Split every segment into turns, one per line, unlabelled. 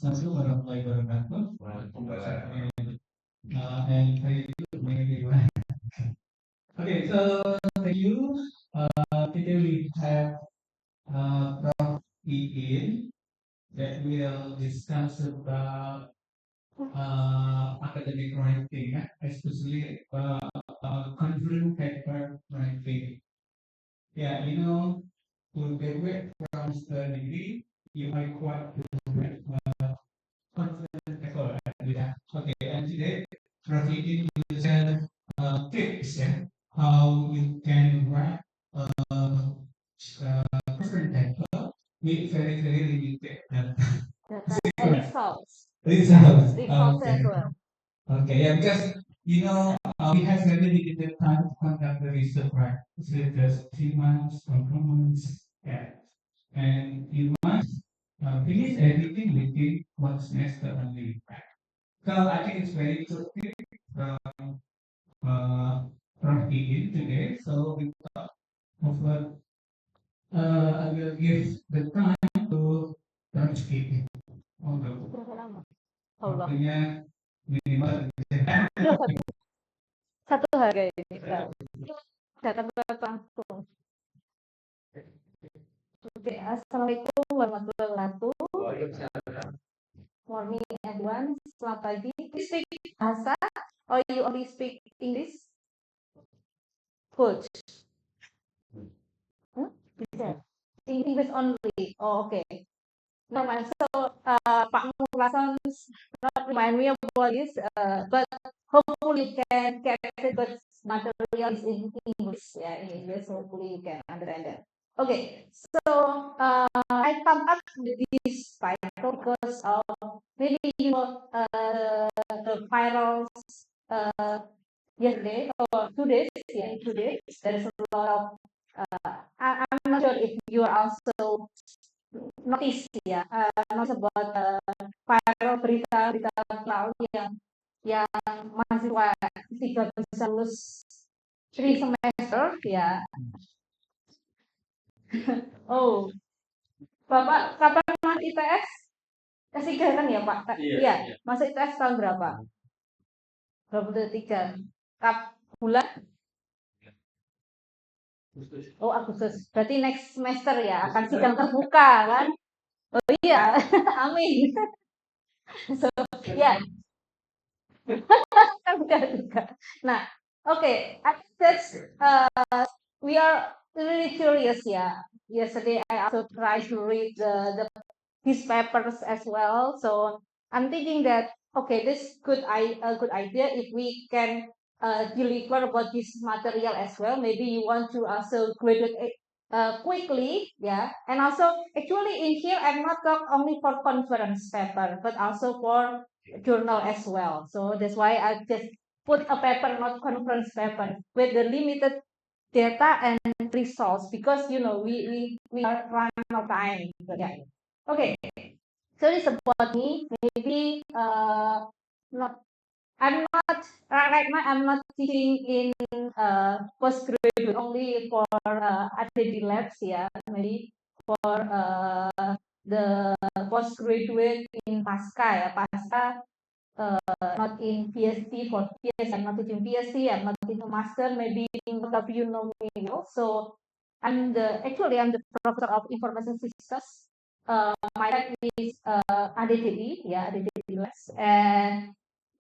Assalamualaikum warahmatullahi wabarakatuh. And thank you, everyone. Okay, so thank you. Today we have Prof. Iin that will discuss about academic writing, especially conference paper writing. Yeah, to graduate from the degree, you are quite to write conference paper. Yeah. Okay, and today, Prof. Iin will share tips, how you can write conference paper with very limited
Results.
results.
Results
Okay.
as well.
Okay, yeah, because we have very limited time to conduct the research, right? So just 3 months or 4 months, yeah, and you must finish everything within 1 semester only. So I think it's very interesting from from Iin today. So we talk over. I will give the time to Prof. Iin. Untuk
Berapa lama? Allah.
waktunya minimal.
Satu harga ini. Datang langsung. Oke, Assalamualaikum warahmatullahi wabarakatuh. Morning everyone. Selamat pagi. You speak bahasa or you only speak English? Good. Bisa. English only. Oh, okay. No, so Pak Mulason not remind me about this, but hopefully you can capture the materials in English. Yeah, in English, hopefully you can understand that. Okay, so I come up with this title because of maybe the virals yesterday or 2 days. Yeah, 2 days. There is a lot of. I'm not sure if you are also notice ya, notice about viral berita-berita viral yang mahasiswa 3 bisa lulus 3 semester ya. Oh, Bapak kapan masuk ITS? S3 kan ya Pak? Iya. Masuk ITS tahun berapa? 23. Bulan? Oh, Agustus. Berarti next semester ya akan sidang terbuka kan? Oh iya, amin. So, yeah. Nah, okay, I think that's we are really curious, yeah. Yesterday I also tried to read these papers as well, so I'm thinking that okay, this a good idea if we can deliver about this material as well. Maybe you want to also graduate quickly, yeah. And also, actually, in here I'm not talk only for conference paper, but also for journal as well. So that's why I just put a paper, not conference paper, with the limited data and results because we are running out of time. Yeah. Okay. So it's about me. Maybe not. I'm not right now. I'm not teaching in postgraduate only for ADD labs. Yeah, maybe for the postgraduate in Pasca. Yeah, Pasca. Not in PhD for PhD. I'm not teaching PhD. I'm not teaching master. Maybe most of you know me also. I'm the professor of information systems. My lab is ADDI, yeah, ADDI labs, and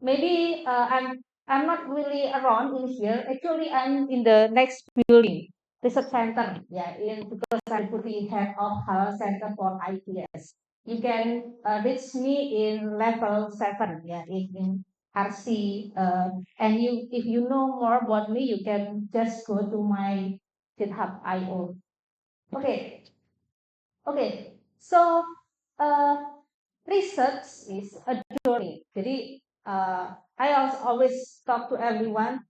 maybe I'm not really around in here. Actually, I'm in the next building, research center, yeah, because I'm putting head of Halal Center for ITS. You can reach me in level 7, yeah, in RC. And if you know more about me, you can just go to my GitHub IO. Okay, okay. So uh, research is a journey. Jadi I also always talk to everyone.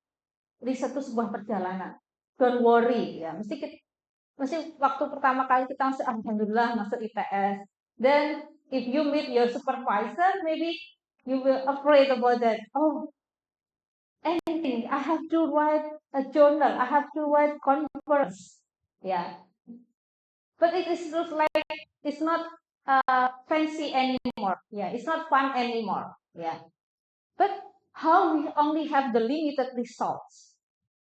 Riset itu sebuah perjalanan. Don't worry, ya. Mesti waktu pertama kali kita masuk alhamdulillah masuk ITS. Then if you meet your supervisor, maybe you will afraid about that. Oh, anything. I have to write a journal. I have to write conference. Yeah. But it is just like it's not fancy anymore. Yeah, it's not fun anymore. Yeah, but how we only have the limited results.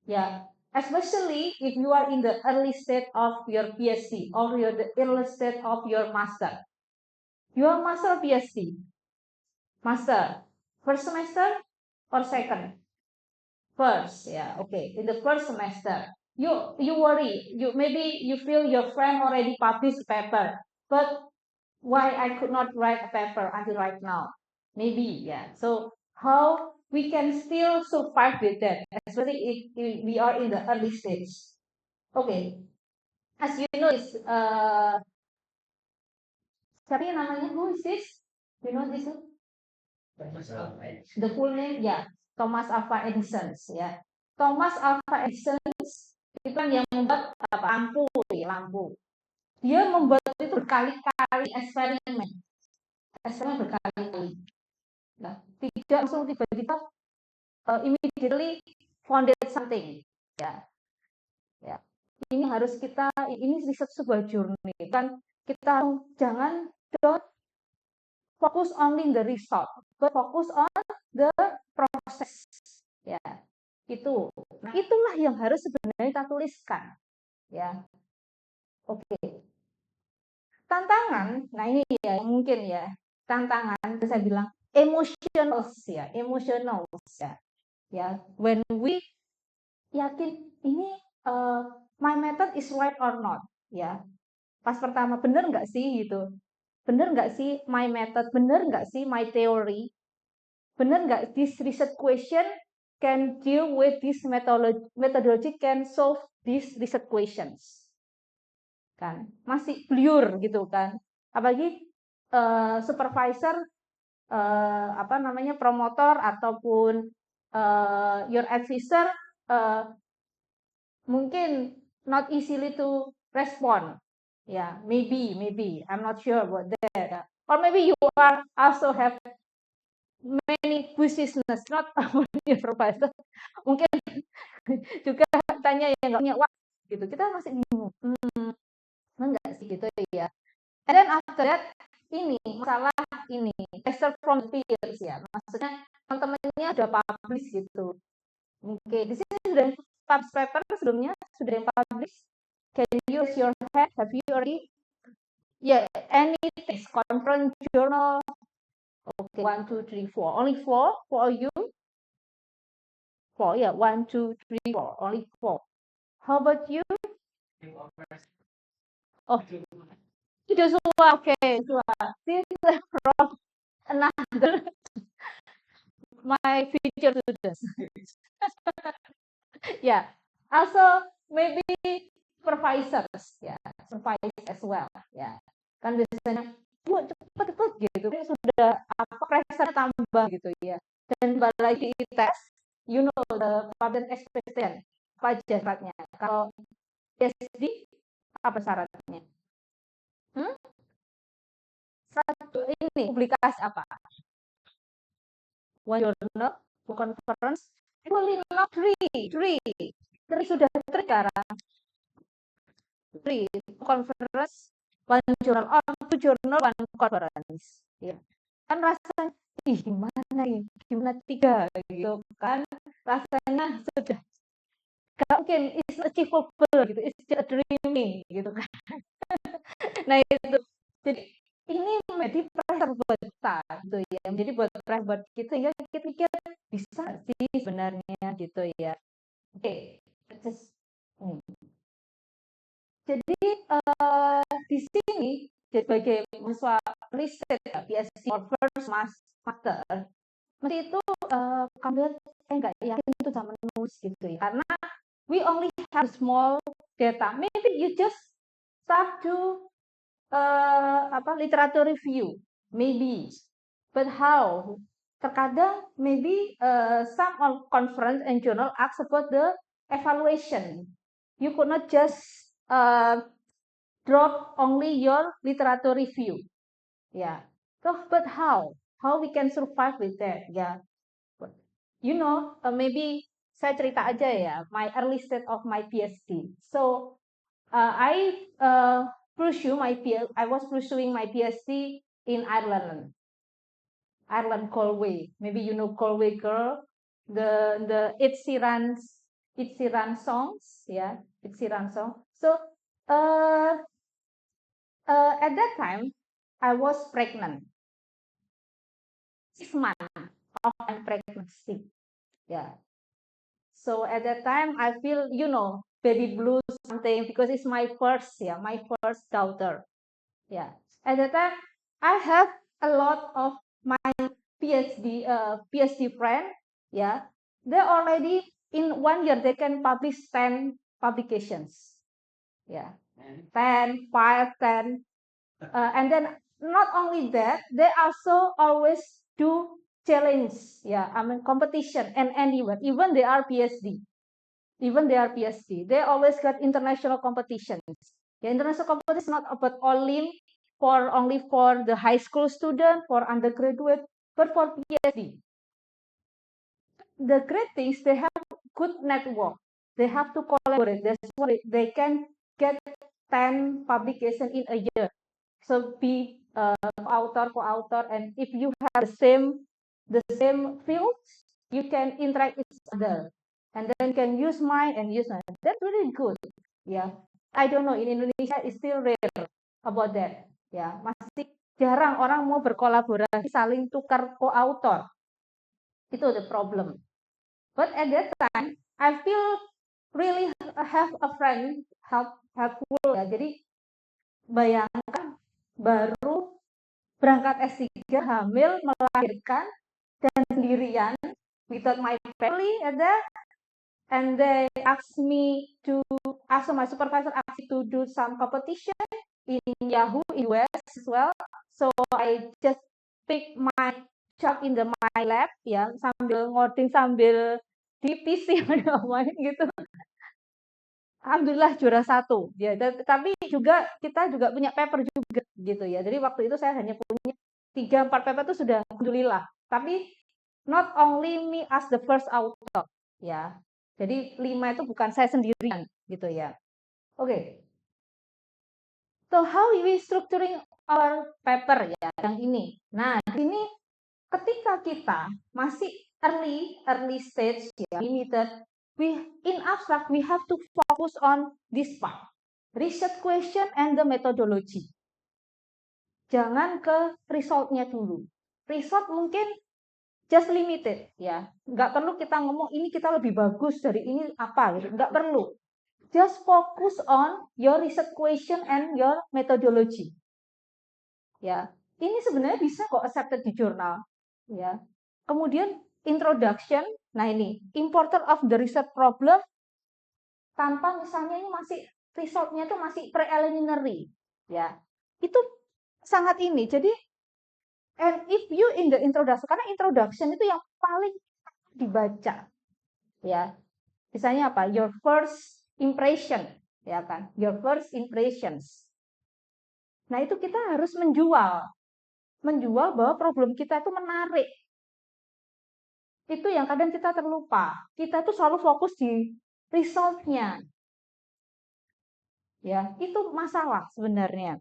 Yeah, especially if you are in the early stage of your PhD or you're the early stage of your master. You are master or PhD? Master. First semester or second? First, yeah, okay. In the first semester, you worry. Maybe you feel your friend already published a paper, but why I could not write a paper until right now? Maybe, yeah. So how we can still survive with that, especially if we are in the early stage. Okay, as you know, is siapa yang namanya? Who is this? You know this? The full name, ya, Thomas Alva Edison, ya. Thomas Alva Edison itu kan yang membuat apa, lampu. Dia membuat itu berkali-kali eksperimen berkali-kali. Nah, tidak langsung tiba-tiba immediately founded something, ya. Ya. Ini harus kita, ini riset sebuah journey, kan kita jangan don't focus only in the result, but focus on the process. Ya, itu. Nah, itulah yang harus sebenarnya kita tuliskan. Ya, oke. Tantangan, nah ini ya mungkin ya tantangan. Saya bilang emotional ya, emotional ya. Ya, when we yakin ini my method is right or not, ya. Pas pertama bener nggak sih gitu, bener nggak sih my method, bener nggak sih my theory, bener nggak this research question can deal with this methodology can solve these research questions, kan masih blur gitu kan, apalagi supervisor apa namanya promotor ataupun your advisor mungkin not easily to respond. Yeah, maybe I'm not sure about that. Or maybe you are also have many business, not your supervisor. Mungkin juga tanya yang nggak punya waktu gitu. Kita masih bingung. Enggak sih gitu ya. And then after that ini masalah ini pressure from peers ya. Maksudnya teman-temannya udah publish gitu. Oke, di sini sudah publish paper sebelumnya sudah yang publish. Can you use your hand? Have you already? Yeah, any text, conference, journal. Okay, 1, 2, 3, 4. Only 4 for you? 4, yeah. 1, 2, 3, 4. Only 4. How about you? Oh, Joshua. Okay, Joshua. This is from another my future students. Yeah. Also maybe supervisors, ya, supervisors as well, ya. Kan biasanya, yuk cepet gitu, kan sudah apa pressure tambah gitu ya. Dan balik lagi tes, you know the public expectation, apa aja syaratnya. Kalau PhD apa syaratnya? Satu ini publikasi apa? One journal, one conference, only not three sudah sekarang. 3 conference, one journal, or 2 journal, one conference. Ya. Kan rasanya, gimana 3 gitu kan. Rasanya sudah gak mungkin, it's achievable gitu, it's just dreaming gitu kan. Nah itu, jadi ini menjadi pressure buat kita gitu ya, menjadi buat pressure buat kita, sehingga kita pikir bisa sih sebenarnya gitu ya. Oke, jadi di sini sebagai mahasiswa riset ya, PhD or first master, mesti itu kamu lihat nggak yakin itu sama menulis gitu ya, karena we only have small data. Maybe you just start to literature review, maybe, but how? Terkadang maybe some conference and journal ask about the evaluation. You could not just drop only your literature review. Yeah. So, but how? How we can survive with that? Yeah. You know, maybe saya cerita aja ya, my early stage of my PhD. So, I I was pursuing my PhD in Ireland, Galway. Maybe you know Galway Girl, the Ed Sheeran songs, yeah, Ed Sheeran song. So uh, at that time, I was pregnant, 6 months of pregnancy. Yeah. So at that time, I feel, baby blues something because it's my first daughter. Yeah. At that time, I have a lot of my PhD friend. Yeah. They already in 1 year they can publish 10 publications. Yeah. 10, 5, 10. And then not only that, they also always do challenge. Yeah. I mean competition and anywhere. Even they are PhD. They always got international competitions. Yeah, international competition is not about only for the high school student, for undergraduate, but for PhD. The great things they have good network. They have to collaborate. That's why they can get 10 publication in a year. So be co-author, and if you have the same fields, you can interact with each other, and then can use mine and use mine. That's really good. Yeah, I don't know in Indonesia it's still rare about that. Ya, masih jarang orang mau berkolaborasi saling tukar co-author. Itu the problem. But at that time, I feel really have a friend helpful ya. Jadi bayangkan baru berangkat S3, hamil, melahirkan, dan sendirian, without my family at that, and they asked my supervisor asked me to do some competition in Yahoo, in US as well. So I just pick my job in my lab, ya, sambil ngoding, sambil di PC main gitu. Alhamdulillah juara 1. Ya, tapi kita juga punya paper juga gitu ya. Jadi waktu itu saya hanya punya 3-4 paper itu sudah alhamdulillah. Tapi not only me as the first author, ya. Jadi 5 itu bukan saya sendirian gitu ya. Oke. So how we structuring our paper ya yang ini. Nah, ini ketika kita masih early stage ya, limited, in abstract we have to focus on this part, research question and the methodology. Jangan ke resultnya dulu. Result mungkin just limited ya, nggak perlu kita ngomong ini kita lebih bagus dari ini apa gitu, nggak perlu. Just focus on your research question and your methodology. Ya, ini sebenarnya bisa kok accepted di jurnal. Ya, kemudian introduction. Nah ini important of the research problem, tanpa misalnya ini masih resultnya itu masih preliminary. Ya, itu sangat ini. Jadi and if you in the introduction, karena introduction itu yang paling dibaca. Ya, misalnya apa? Your first impression, ya kan? Your first impressions. Nah itu kita harus menjual bahwa problem kita itu menarik. Itu yang kadang kita terlupa. Kita tuh selalu fokus di resultnya. Ya, itu masalah sebenarnya.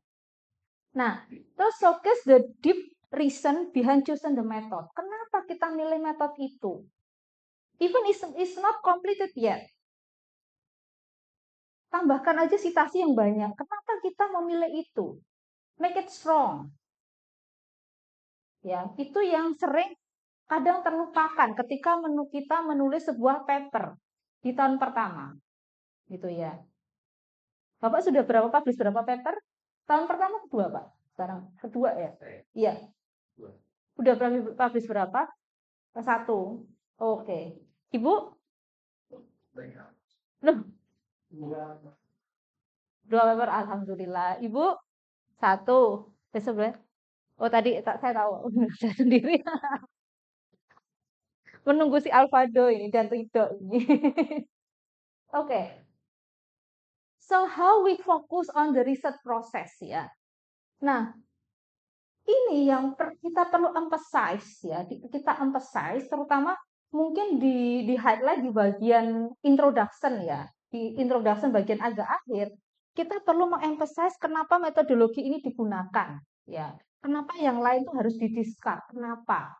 Nah, terus showcase the deep reason behind choosing the method. Kenapa kita milih metode itu? Even it's not completed yet. Tambahkan aja citasi yang banyak. Kenapa kita memilih itu? Make it strong. Ya, itu yang sering kadang terlupakan ketika kita menulis sebuah paper di tahun pertama. Gitu ya. Bapak sudah publish berapa paper? Tahun pertama kedua, Pak? Sekarang kedua ya? Iya. Udah publish berapa? 1. Oke. Ibu? Loh. 2 paper, alhamdulillah. Ibu? 1. Sebenarnya. Oh tadi saya tahu saya sendiri. Menunggu si Alfado ini dan Rido ini. Oke. So how we focus on the research process ya. Nah, ini yang kita perlu emphasize ya. Kita emphasize terutama mungkin di highlight di bagian introduction ya. Di introduction bagian agak akhir. kita perlu mengemphasize kenapa metodologi ini digunakan, ya. Kenapa yang lain tuh harus didiskus? Kenapa?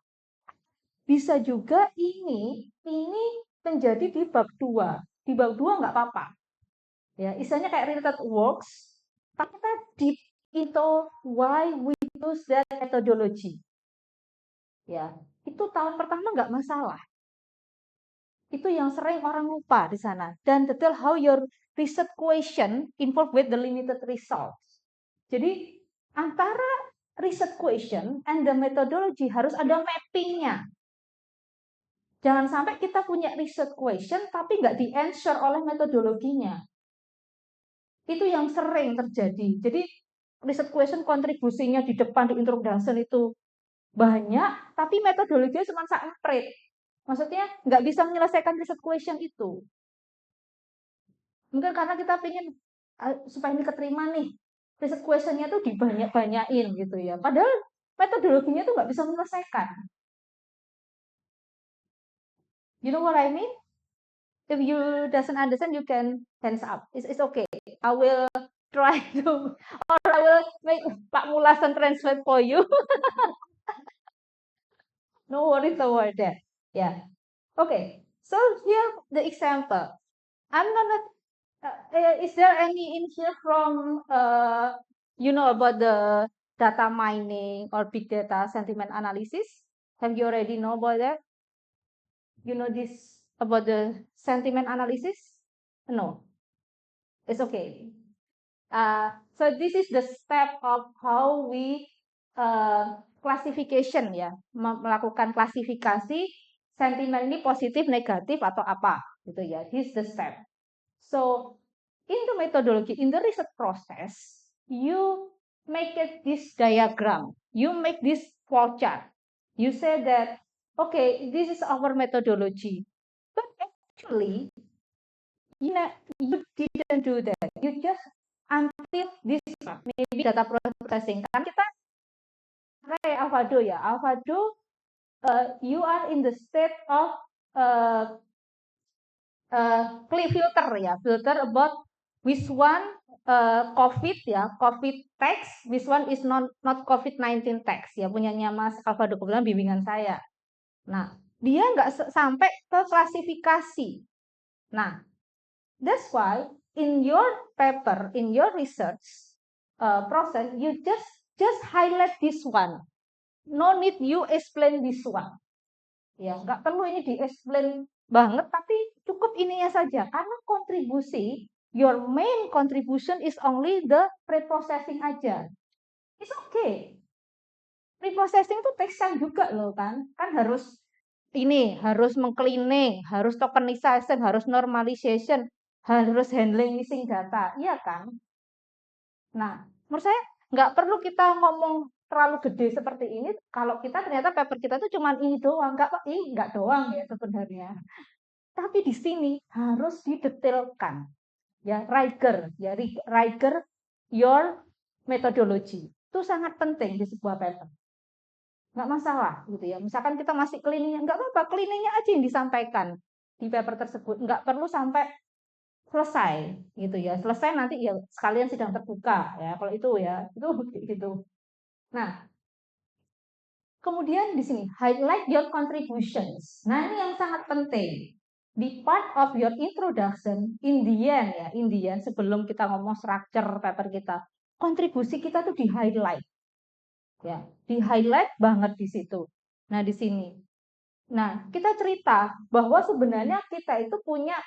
Bisa juga ini menjadi di bab 2. Di bab 2 nggak apa-apa. Ya, istilahnya kayak related works, tapi kita deep into why we use that methodology. Ya, itu tahun pertama nggak masalah. Itu yang sering orang lupa di sana. Dan detail how your research question involved with the limited results. Jadi antara research question and the methodology harus ada mappingnya. Jangan sampai kita punya research question tapi nggak di-answer oleh metodologinya. Itu yang sering terjadi. Jadi research question kontribusinya di depan di introduction itu banyak, tapi metodologinya cuma semprit. Maksudnya nggak bisa menyelesaikan research question itu. Mungkin karena kita ingin supaya ini keterima nih, research question-nya tuh dibanyak-banyain gitu ya. Padahal metodologinya tuh nggak bisa menyelesaikan. You know what I mean? If you doesn't understand, you can hands up. It's okay. I will try to, or I will make Pak Mulasan translate for you. No worries about that. Yeah. Okay. So here the example. I'm gonna. Is there any in here from about the data mining or big data sentiment analysis? Have you already know about that? You know this about the sentiment analysis? No, it's okay. So this is the step of how we classification ya, melakukan klasifikasi sentimen ini positif, negatif atau apa gitu ya. This is the step. So in the methodology, in the research process, you make it this diagram, you make this flowchart. You say that, okay, this is our methodology, but actually, you didn't do that. You just until this maybe data processing. Kan kita kayak Alvado ya, Alvado, you are in the state of filter ya, filter about which one COVID ya, COVID text, which one is not COVID-19 text ya, punyanya Mas Alvado, kebetulan bimbingan saya. Nah, dia nggak sampai ke klasifikasi. Nah, that's why in your paper, in your research process, you just highlight this one. No need you explain this one. Ya, nggak perlu ini di-explain banget, tapi cukup ininya saja. Karena kontribusi, your main contribution is only the pre-processing aja. It's okay. Pre-processing itu takes time juga loh kan. Kan harus mengcleaning, harus tokenization, harus normalization, harus handling missing data. Iya kan? Nah, menurut saya nggak perlu kita ngomong terlalu gede seperti ini kalau kita ternyata paper kita itu cuma ini doang, nggak doang ya sebenarnya. Tapi di sini harus didetailkan. Ya, rigor your methodology. Itu sangat penting di sebuah paper. Nggak masalah gitu ya. Misalkan kita masih cleaningnya, nggak apa-apa, cleaningnya aja yang disampaikan di paper tersebut. Nggak perlu sampai selesai gitu ya. Selesai nanti ya sekalian sidang terbuka ya. Kalau itu ya, itu gitu. Nah, kemudian di sini highlight your contributions. Nah, ini yang sangat penting. Di part of your introduction, in the end sebelum kita ngomong structure paper kita, kontribusi kita tuh di highlight. Ya, di highlight banget di situ. Nah, di sini. Nah, kita cerita bahwa sebenarnya kita itu punya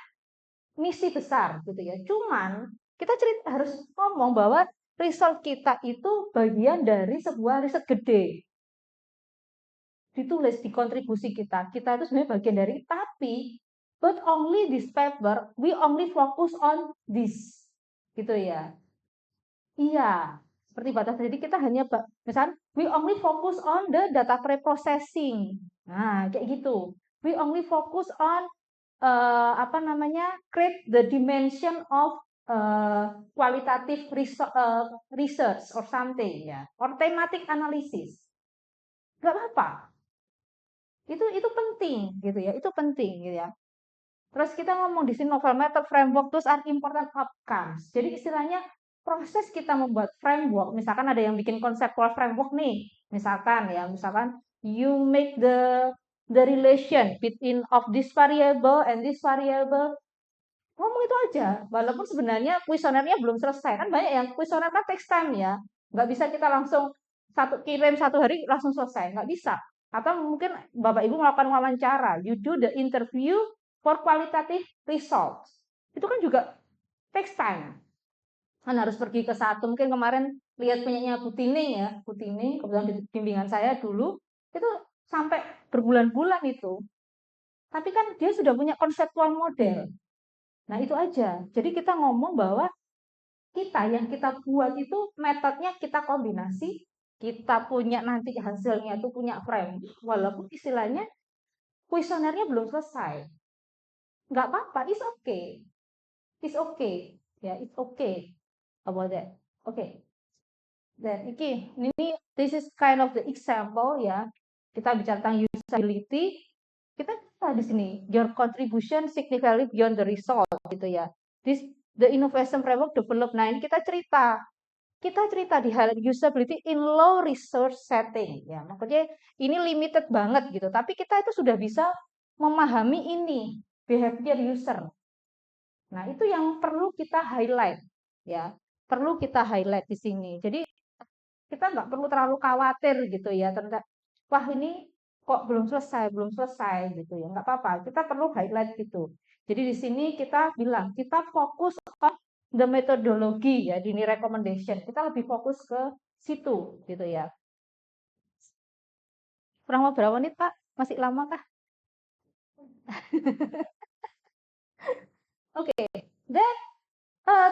misi besar gitu ya. Cuman kita harus ngomong bahwa result kita itu bagian dari sebuah riset gede. Ditulis di kontribusi kita. Kita itu sebenarnya bagian dari, tapi but only this paper, we only focus on this. Gitu ya. Iya, seperti batas. Jadi kita hanya misalnya we only focus on the data pre-processing. Nah, kayak gitu. We only focus on create the dimension of qualitative research or something ya, or thematic analysis. Gak apa-apa. Itu penting gitu ya, itu penting gitu ya. Terus kita ngomong di sini novel method framework, terus are important outcomes. Jadi istilahnya proses kita membuat framework, misalkan ada yang bikin conceptual framework nih, misalkan you make the relation between of this variable and this variable. Ngomong itu aja, walaupun sebenarnya kuesionernya belum selesai. Kan banyak yang kuesioner kan takes time ya. Nggak bisa kita langsung kirim 1 hari langsung selesai, nggak bisa. Atau mungkin Bapak Ibu melakukan wawancara, you do the interview for qualitative results. Itu kan juga takes time. Kan harus pergi ke satu, mungkin kemarin lihat punyanya Bu Tining ya, Bu Tining, kebetulan di bimbingan saya dulu, itu sampai berbulan-bulan itu. Tapi kan dia sudah punya konseptual model. Nah, itu aja. Jadi kita ngomong bahwa yang kita buat itu metodenya kita kombinasi, kita punya nanti hasilnya itu punya frame. Walaupun istilahnya kuesionernya belum selesai. Nggak apa-apa, it's okay. It's okay. Ya, yeah, it's okay about that. Okay. Dan ini this is kind of the example ya. Kita bicara tentang usability. Kita di sini your contribution significantly beyond the result gitu ya. The innovation framework develop. Nah, ini kita cerita di hal usability in low resource setting ya. Maksudnya ini limited banget gitu, tapi kita itu sudah bisa memahami ini behavior user. Nah, itu yang perlu kita highlight ya. Perlu kita highlight di sini. Jadi kita nggak perlu terlalu khawatir gitu ya tentang wah ini kok belum selesai gitu ya, nggak apa-apa, kita perlu highlight gitu. Jadi di sini kita bilang kita fokus on the methodology ya, di ini recommendation kita lebih fokus ke situ gitu ya. Kurang berapa menit Pak? Masih lama kah? Oke, dan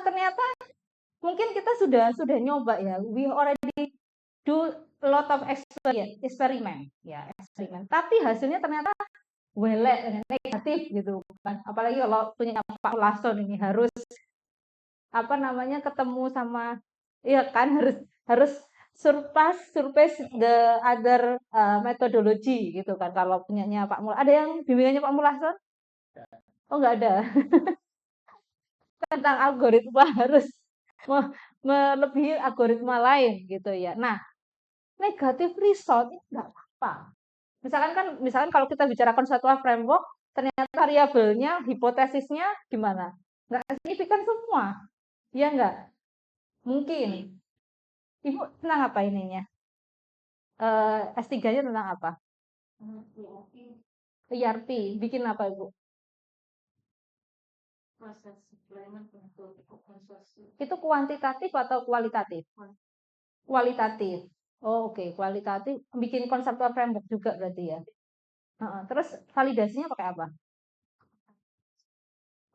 ternyata mungkin kita sudah nyoba ya, we already do a lot of eksperimen ya, tapi hasilnya ternyata negatif gitu kan. Apalagi kalau punya Pak Lason ini harus ketemu sama ya kan, harus surpass the other methodology gitu kan. Kalau punyanya Pak Mul, ada yang bimbingannya Pak Mulason? Oh, nggak ada. Tentang algoritma harus melebihi algoritma lain gitu ya. Nah, negatif result itu nggak apa-apa. Misalkan kalau kita bicara conceptual framework, ternyata variabelnya, hipotesisnya gimana? Nggak signifikan semua, ya nggak? Mungkin. Ibu tentang apa ininya? S3-nya tentang apa? ERP. Bikin apa, Ibu? Itu kuantitatif atau kualitatif? Kualitatif. Oh, oke, kualitatif. Bikin konseptual framework juga berarti ya. Terus validasinya pakai apa?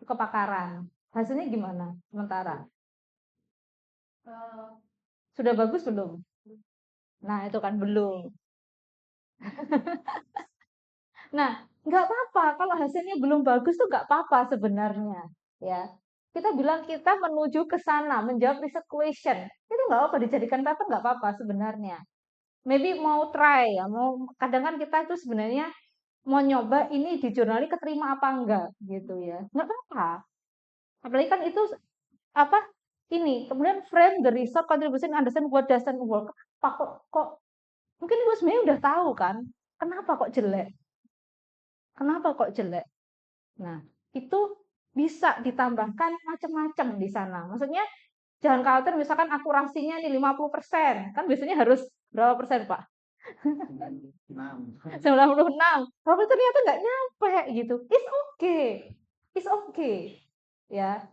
Kepakaran. Hasilnya gimana sementara? Sudah bagus belum? Nah, itu kan belum. Nah, nggak apa-apa kalau hasilnya belum bagus tuh nggak apa-apa sebenarnya, ya. Kita bilang kita menuju ke sana, menjawab riset question. Itu nggak apa dijadikan paper nggak apa-apa sebenarnya. Maybe mau try ya, kadang kan kita itu sebenarnya mau nyoba ini di jurnalnya keterima apa enggak gitu ya. Nggak apa-apa. Apalagi kan itu apa ini kemudian frame the result contribution understand what doesn't work. Kok mungkin ibu sebenarnya udah tahu kan kenapa kok jelek. Kenapa kok jelek? Nah, itu bisa ditambahkan macam-macam di sana. Maksudnya jangan khawatir misalkan akurasinya nih 50%. Kan biasanya harus berapa persen, Pak? 96. Tapi ternyata nggak nyampe gitu. It's okay. It's okay. Ya.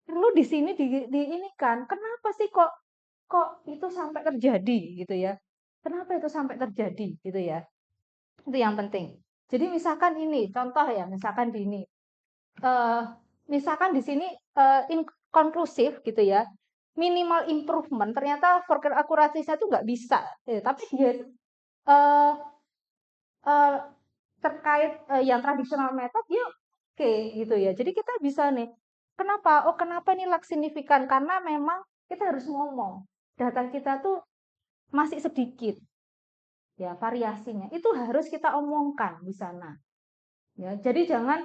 Perlu di sini di ini kan, kenapa sih kok itu sampai terjadi gitu ya? Kenapa itu sampai terjadi gitu ya? Itu yang penting. Jadi misalkan ini contoh ya, misalkan di ini misalkan di sini inkonklusif gitu ya, minimal improvement ternyata for akurasinya itu nggak bisa, tapi dia terkait yang tradisional method ya oke gitu ya. Jadi kita bisa nih, kenapa? Oh, kenapa ini lag signifikan? Karena memang kita harus ngomong data kita tuh masih sedikit ya variasinya. Itu harus kita omongkan di sana. Ya, jadi jangan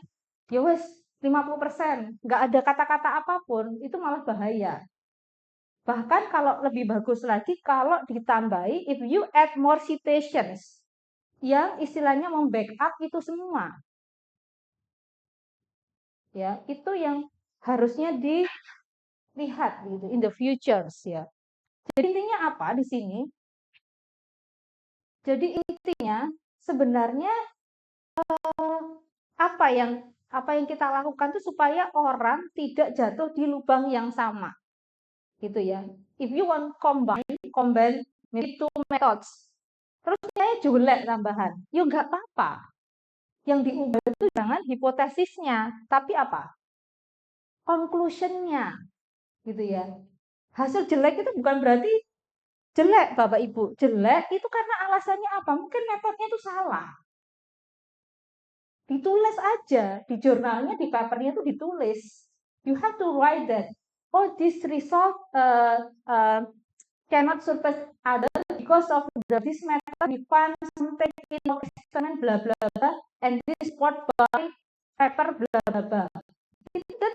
ya wes 50%, nggak ada kata-kata apapun, itu malah bahaya. Bahkan kalau lebih bagus lagi kalau ditambahi if you add more citations yang istilahnya membackup itu semua. Ya, itu yang harusnya dilihat gitu in the futures ya. Jadi intinya apa di sini? Jadi intinya sebenarnya apa yang kita lakukan itu supaya orang tidak jatuh di lubang yang sama. Gitu ya. If you want combine maybe two methods. Terus saya jelek tambahan. Ya nggak apa-apa. Yang diubah itu jangan hipotesisnya, tapi apa? Conclusionnya, gitu ya. Hasil jelek itu bukan berarti jelek, Bapak Ibu. Jelek itu karena alasannya apa? Mungkin metodenya itu salah. Ditulis aja di jurnalnya, di papernya itu ditulis. You have to write that. Oh, this result cannot surpass other because of this method we find something in experiment bla bla bla and this support by paper bla bla bla. Itu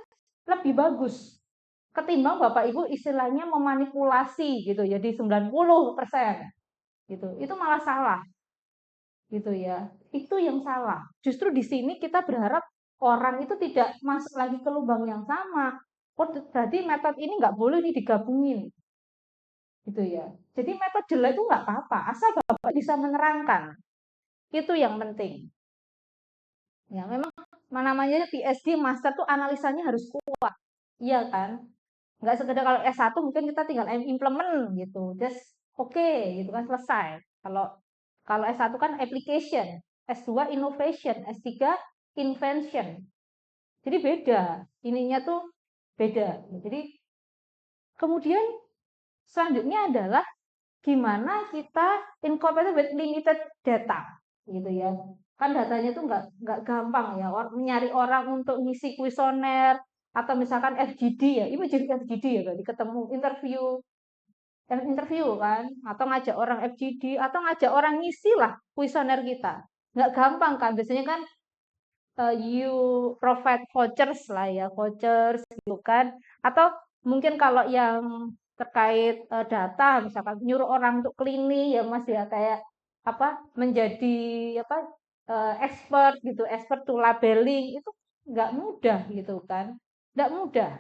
lebih bagus ketimbang Bapak Ibu istilahnya memanipulasi gitu ya di 90% gitu. Itu malah salah gitu ya. Itu yang salah. Justru di sini kita berharap orang itu tidak masuk lagi ke lubang yang sama. Oh, berarti metode ini nggak boleh nih digabungin gitu ya. Jadi metode jelek itu nggak apa-apa, asal Bapak bisa menerangkan. Itu yang penting. Ya, memang namanya PhD, master tuh analisanya harus kuat. Iya kan? Nggak sekedar kalau S1 mungkin kita tinggal implement gitu. Just oke gitu kan selesai. Kalau kalau S1 kan application, S2 innovation, S3 invention. Jadi beda. Ininya tuh beda. Jadi kemudian selanjutnya adalah gimana kita incorporate with limited data gitu ya. Kan datanya tuh nggak gampang ya. Nyari orang untuk ngisi kuesioner atau misalkan FGD ya. Ini jadi FGD ya berarti ketemu interview kan atau ngajak orang FGD atau ngajak orang ngisi lah kuesioner kita. Nggak gampang kan. Biasanya kan you provide vouchers lah ya, vouchers gitu kan. Atau mungkin kalau yang terkait data, misalkan nyuruh orang untuk cleaning ya Mas ya kayak apa menjadi apa expert gitu, expert to labeling itu nggak mudah gitu kan, nggak mudah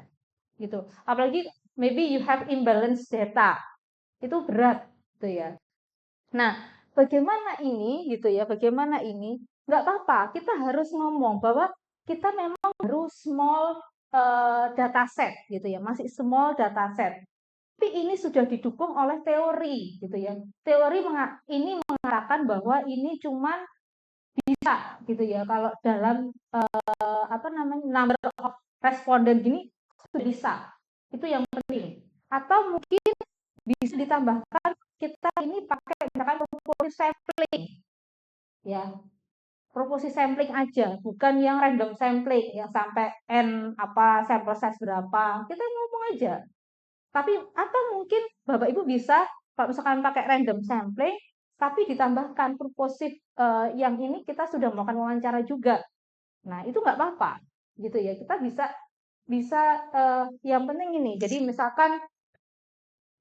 gitu. Apalagi maybe you have imbalance data, itu berat gitu ya. Nah, bagaimana ini gitu ya, bagaimana ini? Nggak apa-apa, kita harus ngomong bahwa kita memang baru small data set gitu ya, masih small data set. Tapi ini sudah didukung oleh teori gitu ya. Teori ini mengatakan bahwa ini cuman bisa gitu ya kalau dalam apa namanya number of responden gini sudah bisa. Itu yang penting. Atau mungkin bisa ditambahkan kita ini pakai misalkan proporsi sampling ya, proporsi sampling aja, bukan yang random sampling yang sampai n apa sampel size berapa, kita ngomong aja. Tapi atau mungkin Bapak Ibu bisa kalau misalkan pakai random sampling tapi ditambahkan proporsi yang ini kita sudah melakukan wawancara juga. Nah, itu nggak apa-apa gitu ya. Kita bisa bisa yang penting ini. Jadi misalkan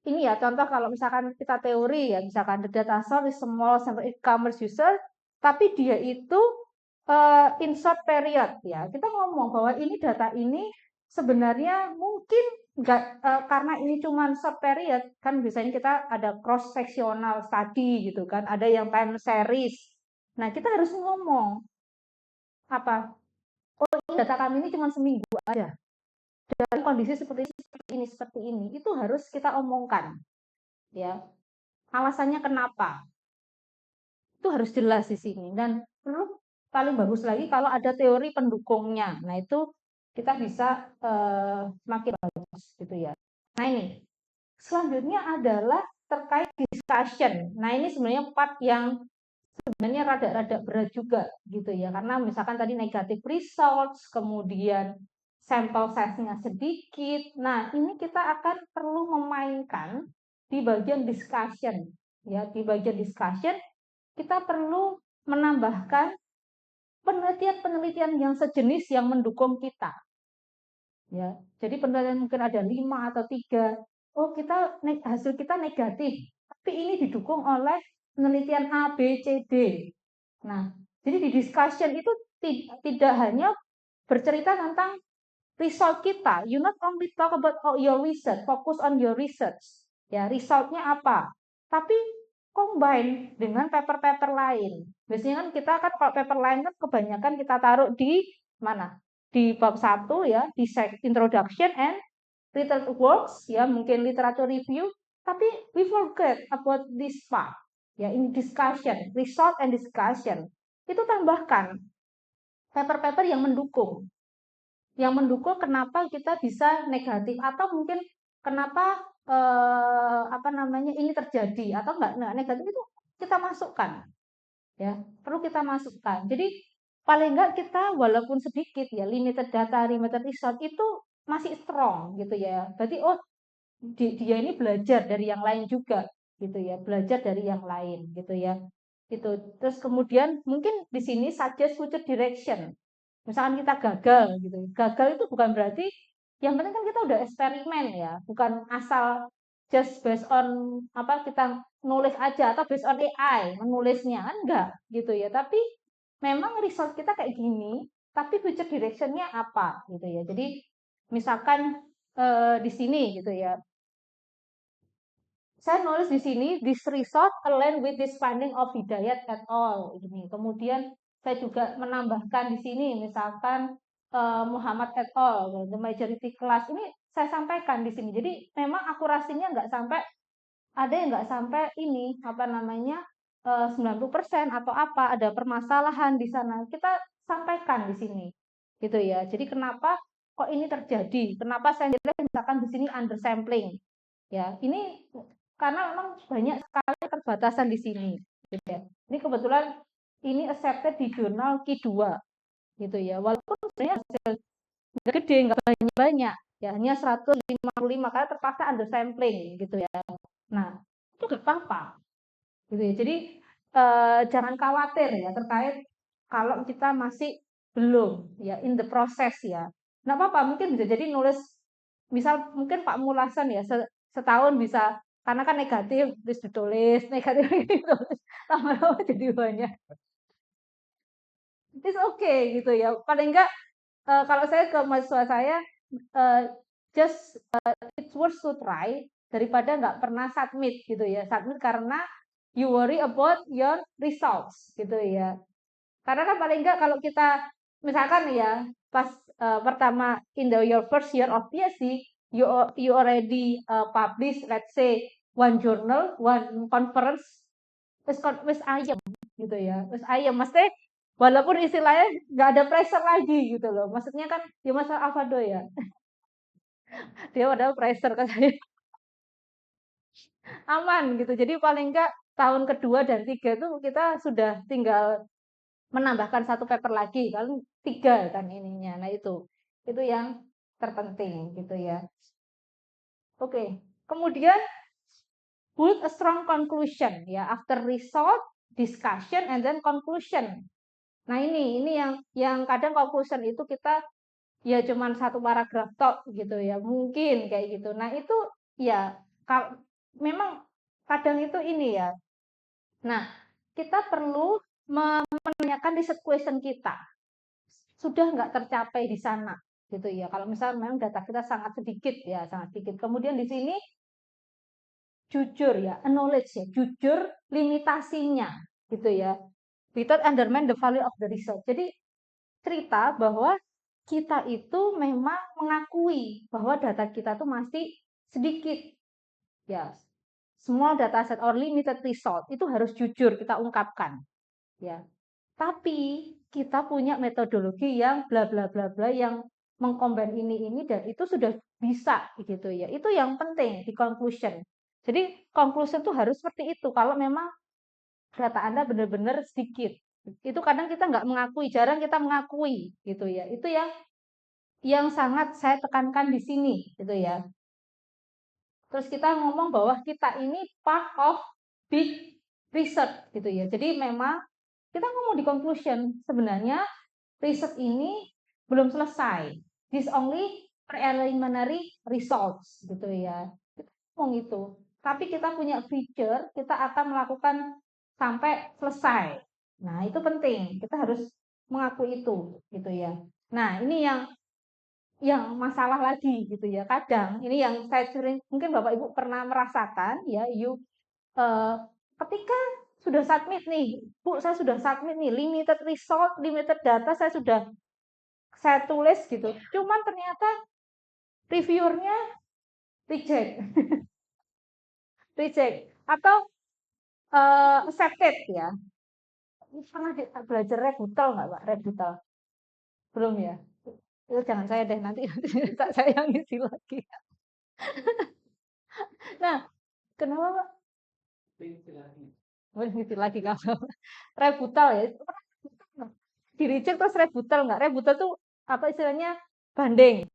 ini ya contoh kalau misalkan kita teori ya misalkan the data source is small sampai e-commerce user tapi dia itu in short period ya kita ngomong bahwa ini data ini sebenarnya mungkin nggak karena ini cuma short period kan biasanya kita ada cross sectional study gitu kan ada yang time series. Nah kita harus ngomong apa oh ini data kami ini cuma seminggu aja dalam kondisi seperti ini itu harus kita omongkan ya alasannya kenapa itu harus jelas di sini dan perlu paling bagus lagi kalau ada teori pendukungnya nah itu kita bisa semakin bagus gitu ya. Nah ini selanjutnya adalah terkait discussion. Nah ini sebenarnya part yang sebenarnya rada-rada berat juga gitu ya karena misalkan tadi negative results kemudian sampel size-nya sedikit. Nah ini kita akan perlu memainkan di bagian discussion ya di bagian discussion kita perlu menambahkan penelitian-penelitian yang sejenis yang mendukung kita. Ya, jadi penelitian mungkin ada 5 atau 3. Oh, hasil kita negatif, tapi ini didukung oleh penelitian A, B, C, D. Nah, jadi di discussion itu tidak hanya bercerita tentang result kita. You not only talk about your research, focus on your research. Ya, resultnya apa? Tapi combine dengan paper-paper lain. Biasanya kan kita kan kalau paper lain kan kebanyakan kita taruh di mana? Di bab 1 ya, di introduction and literature works ya, mungkin literature review, tapi we forget about this part. Ya, ini discussion, result and discussion. Itu tambahkan paper-paper yang mendukung. Yang mendukung kenapa kita bisa negatif atau mungkin kenapa ini terjadi atau enggak negatif itu kita masukkan. Ya, perlu kita masukkan. Jadi paling enggak kita walaupun sedikit ya limited data, limited result itu masih strong gitu ya. Berarti dia ini belajar dari yang lain juga gitu ya, belajar dari yang lain gitu ya. Itu. Terus kemudian mungkin di sini suggest future direction. Misalkan kita gagal gitu. Gagal itu bukan berarti yang penting kan kita udah eksperimen ya, bukan asal just based on kita nulis aja atau based on AI menulisnya kan enggak gitu ya. Tapi memang result kita kayak gini, tapi future direction-nya apa gitu ya. Jadi misalkan di sini gitu ya. Saya nulis di sini this result align with this finding of Hidayat et al. Ini. Kemudian saya juga menambahkan di sini misalkan Muhammad et al. The majority class ini saya sampaikan di sini. Jadi memang akurasinya nggak sampai ada yang nggak sampai ini 90% atau apa ada permasalahan di sana. Kita sampaikan di sini. Gitu ya. Jadi kenapa kok ini terjadi? Kenapa saya misalkan di sini undersampling? Ya, ini karena memang banyak sekali keterbatasan di sini. Gitu ya. Ini kebetulan ini accepted di jurnal Q2 gitu ya. Walaupun sebenarnya hasil nggak gede, nggak banyak-banyak, ya hanya 155 karena terpaksa undersampling gitu ya. Nah, itu nggak apa-apa. Gitu ya. Jadi jangan khawatir ya terkait kalau kita masih belum ya in the process ya. Nggak apa-apa, mungkin bisa jadi nulis misal mungkin Pak Mulasan ya setahun bisa karena kan negatif terus ditulis negatif ditulis lama-lama jadi banyak. It's okay gitu ya. Paling enggak kalau saya ke mahasiswa saya just it's worth to try daripada nggak pernah submit gitu ya. Submit karena you worry about your results gitu ya. Karena kan paling enggak kalau kita misalkan ya pas pertama your first year of PhD you already publish let's say one journal, one conference wis ayam gitu ya. Wis ayam mesti walaupun istilahnya nggak ada pressure lagi gitu loh. Maksudnya kan ya Mas Alfado ya. Dia ada pressure kan saya. Aman gitu. Jadi paling enggak tahun kedua dan 3 itu kita sudah tinggal menambahkan 1 paper lagi kan 3 kan ininya. Nah itu yang terpenting gitu ya. Oke. Kemudian build a strong conclusion ya after result, discussion and then conclusion. Nah ini yang kadang conclusion itu kita ya cuman 1 paragraf tok gitu ya. Mungkin kayak gitu. Nah itu ya memang kadang itu ini ya. Nah, kita perlu menanyakan research question kita. Sudah nggak tercapai di sana gitu ya. Kalau misalnya memang data kita sangat sedikit ya, sangat sedikit. Kemudian di sini jujur ya, acknowledge ya, jujur limitasinya gitu ya. Without undermine the value of the result. Jadi cerita bahwa kita itu memang mengakui bahwa data kita tuh masih sedikit. Ya, semua dataset or limited result itu harus jujur kita ungkapkan. Ya. Tapi kita punya metodologi yang bla bla bla bla yang mengkombin ini dan itu sudah bisa gitu ya. Itu yang penting di conclusion. Jadi conclusion tuh harus seperti itu. Kalau memang data Anda benar-benar sedikit. Itu kadang kita nggak mengakui, jarang kita mengakui gitu ya. Itu yang sangat saya tekankan di sini gitu ya. Terus kita ngomong bahwa kita ini part of big research gitu ya. Jadi memang kita ngomong di conclusion sebenarnya riset ini belum selesai. This only preliminary results gitu ya. Kita ngomong itu. Tapi kita punya future, kita akan melakukan sampai selesai. Nah, itu penting. Kita harus mengakui itu gitu ya. Nah, ini yang masalah lagi gitu ya. Kadang ini yang saya sering mungkin Bapak Ibu pernah merasakan ya, ketika sudah submit nih, Bu, saya sudah submit nih, limited result, limited data saya tulis gitu. Cuman ternyata reviewernya reject, reject atau accepted ya. Pernah belajar rebutal nggak Pak? Rebutal? Belum ya? Itu jangan saya deh nanti saya yang isi lagi. Nah, kenapa Pak? Boleh ngisi lagi kalau rebutal ya. Di reject terus rebutal nggak? Rebutal tuh apa istilahnya? Banding.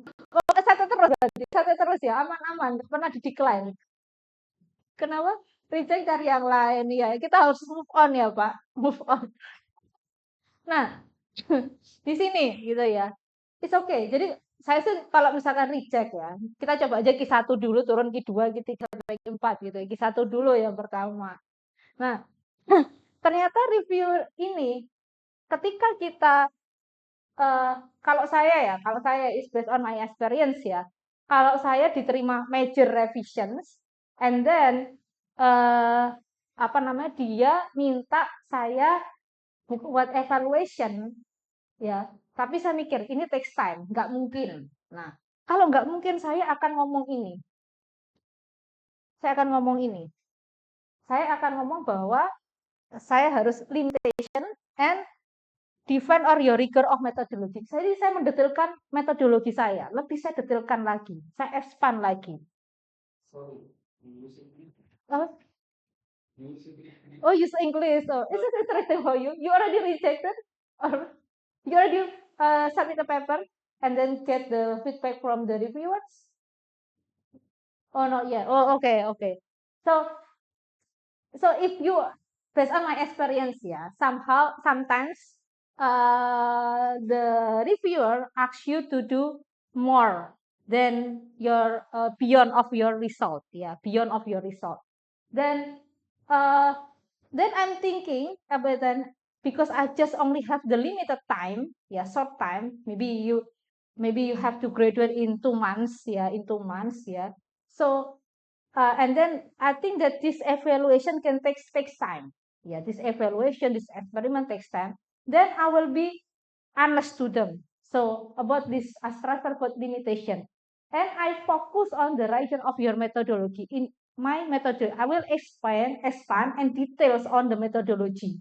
Kalau satu terus ya, aman-aman, nggak pernah di decline. Kenapa? Reject cari yang lain ya. Kita harus move on ya Pak, move on. Nah, di sini gitu ya. It's okay. Jadi saya sih kalau misalkan reject ya, kita coba aja Q1 dulu, turun Q2, Q3, sampai Q4 gitu. Q1 dulu yang pertama. Nah, ternyata review ini ketika kita kalau saya is based on my experience ya. Kalau saya diterima major revisions and then apa namanya dia minta saya buat evaluation ya. Tapi saya mikir ini takes time, nggak mungkin. Nah, kalau nggak mungkin saya akan ngomong ini. Saya akan ngomong ini. Saya akan ngomong bahwa saya harus limitation and define or your rigor of methodology. Jadi saya mendetailkan metodologi saya, lebih saya detailkan lagi, saya expand lagi. Oh, use English. Oh, is it interesting for you? You already rejected, or you already submit a paper and then get the feedback from the reviewers? Oh, not yet. Oh, okay, okay. So if you, based on my experience, yeah, sometimes the reviewer asks you to do more than your beyond of your result, yeah, beyond of your result. Then, uh, then I'm thinking about then because I just only have the limited time, yeah, short time. Maybe you have to graduate in 2 months, yeah, in 2 months, yeah. So and then I think that this evaluation can takes time. Yeah, this evaluation, this experiment takes time. Then I will be honest to them. So about this structure code limitation, and I focus on the region of your methodology. In my methodology, I will expand and details on the methodology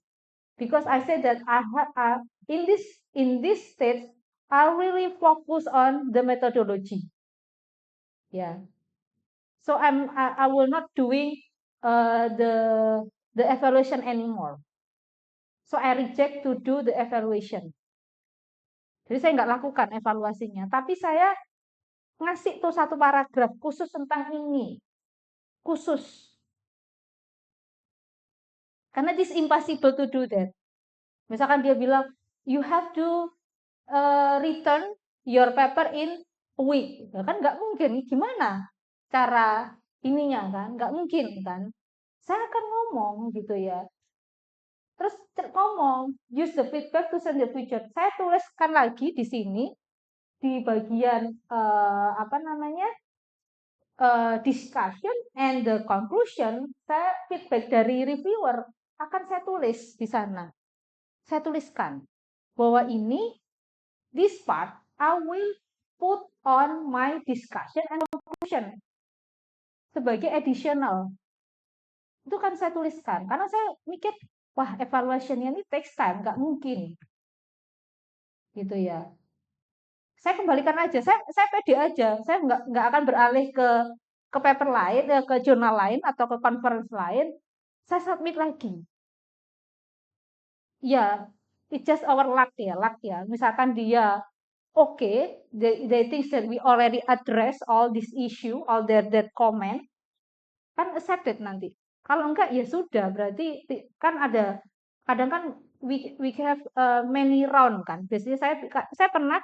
because I said that I have in this stage I really focus on the methodology. Yeah. So I will not doing the evaluation anymore. So I reject to do the evaluation. Jadi saya nggak lakukan evaluasinya, tapi saya ngasih tuh satu paragraf khusus tentang ini, khusus. Karena this impossible to do that. Misalkan dia bilang you have to return your paper in a week, ya kan nggak mungkin. Gimana cara ininya kan? Nggak mungkin kan? Saya akan ngomong gitu ya. Terus ngomong, use the feedback to send the future. Saya tuliskan lagi di sini di bagian apa namanya discussion and the conclusion. Saya feedback dari reviewer akan saya tulis di sana. Saya tuliskan bahwa ini this part I will put on my discussion and conclusion sebagai additional. Itu kan saya tuliskan karena saya mikir wah evaluationnya ini takes time, nggak mungkin gitu ya. Saya kembalikan aja, saya pede aja, saya nggak akan beralih ke paper lain, ke jurnal lain atau ke conference lain, saya submit lagi. Ya, it's just our luck ya. Misalkan dia okay, they think that we already address all this issue, all that comment, kan accepted nanti. Kalau enggak ya sudah, berarti kan ada kadang kan we have many round kan. Biasanya saya pernah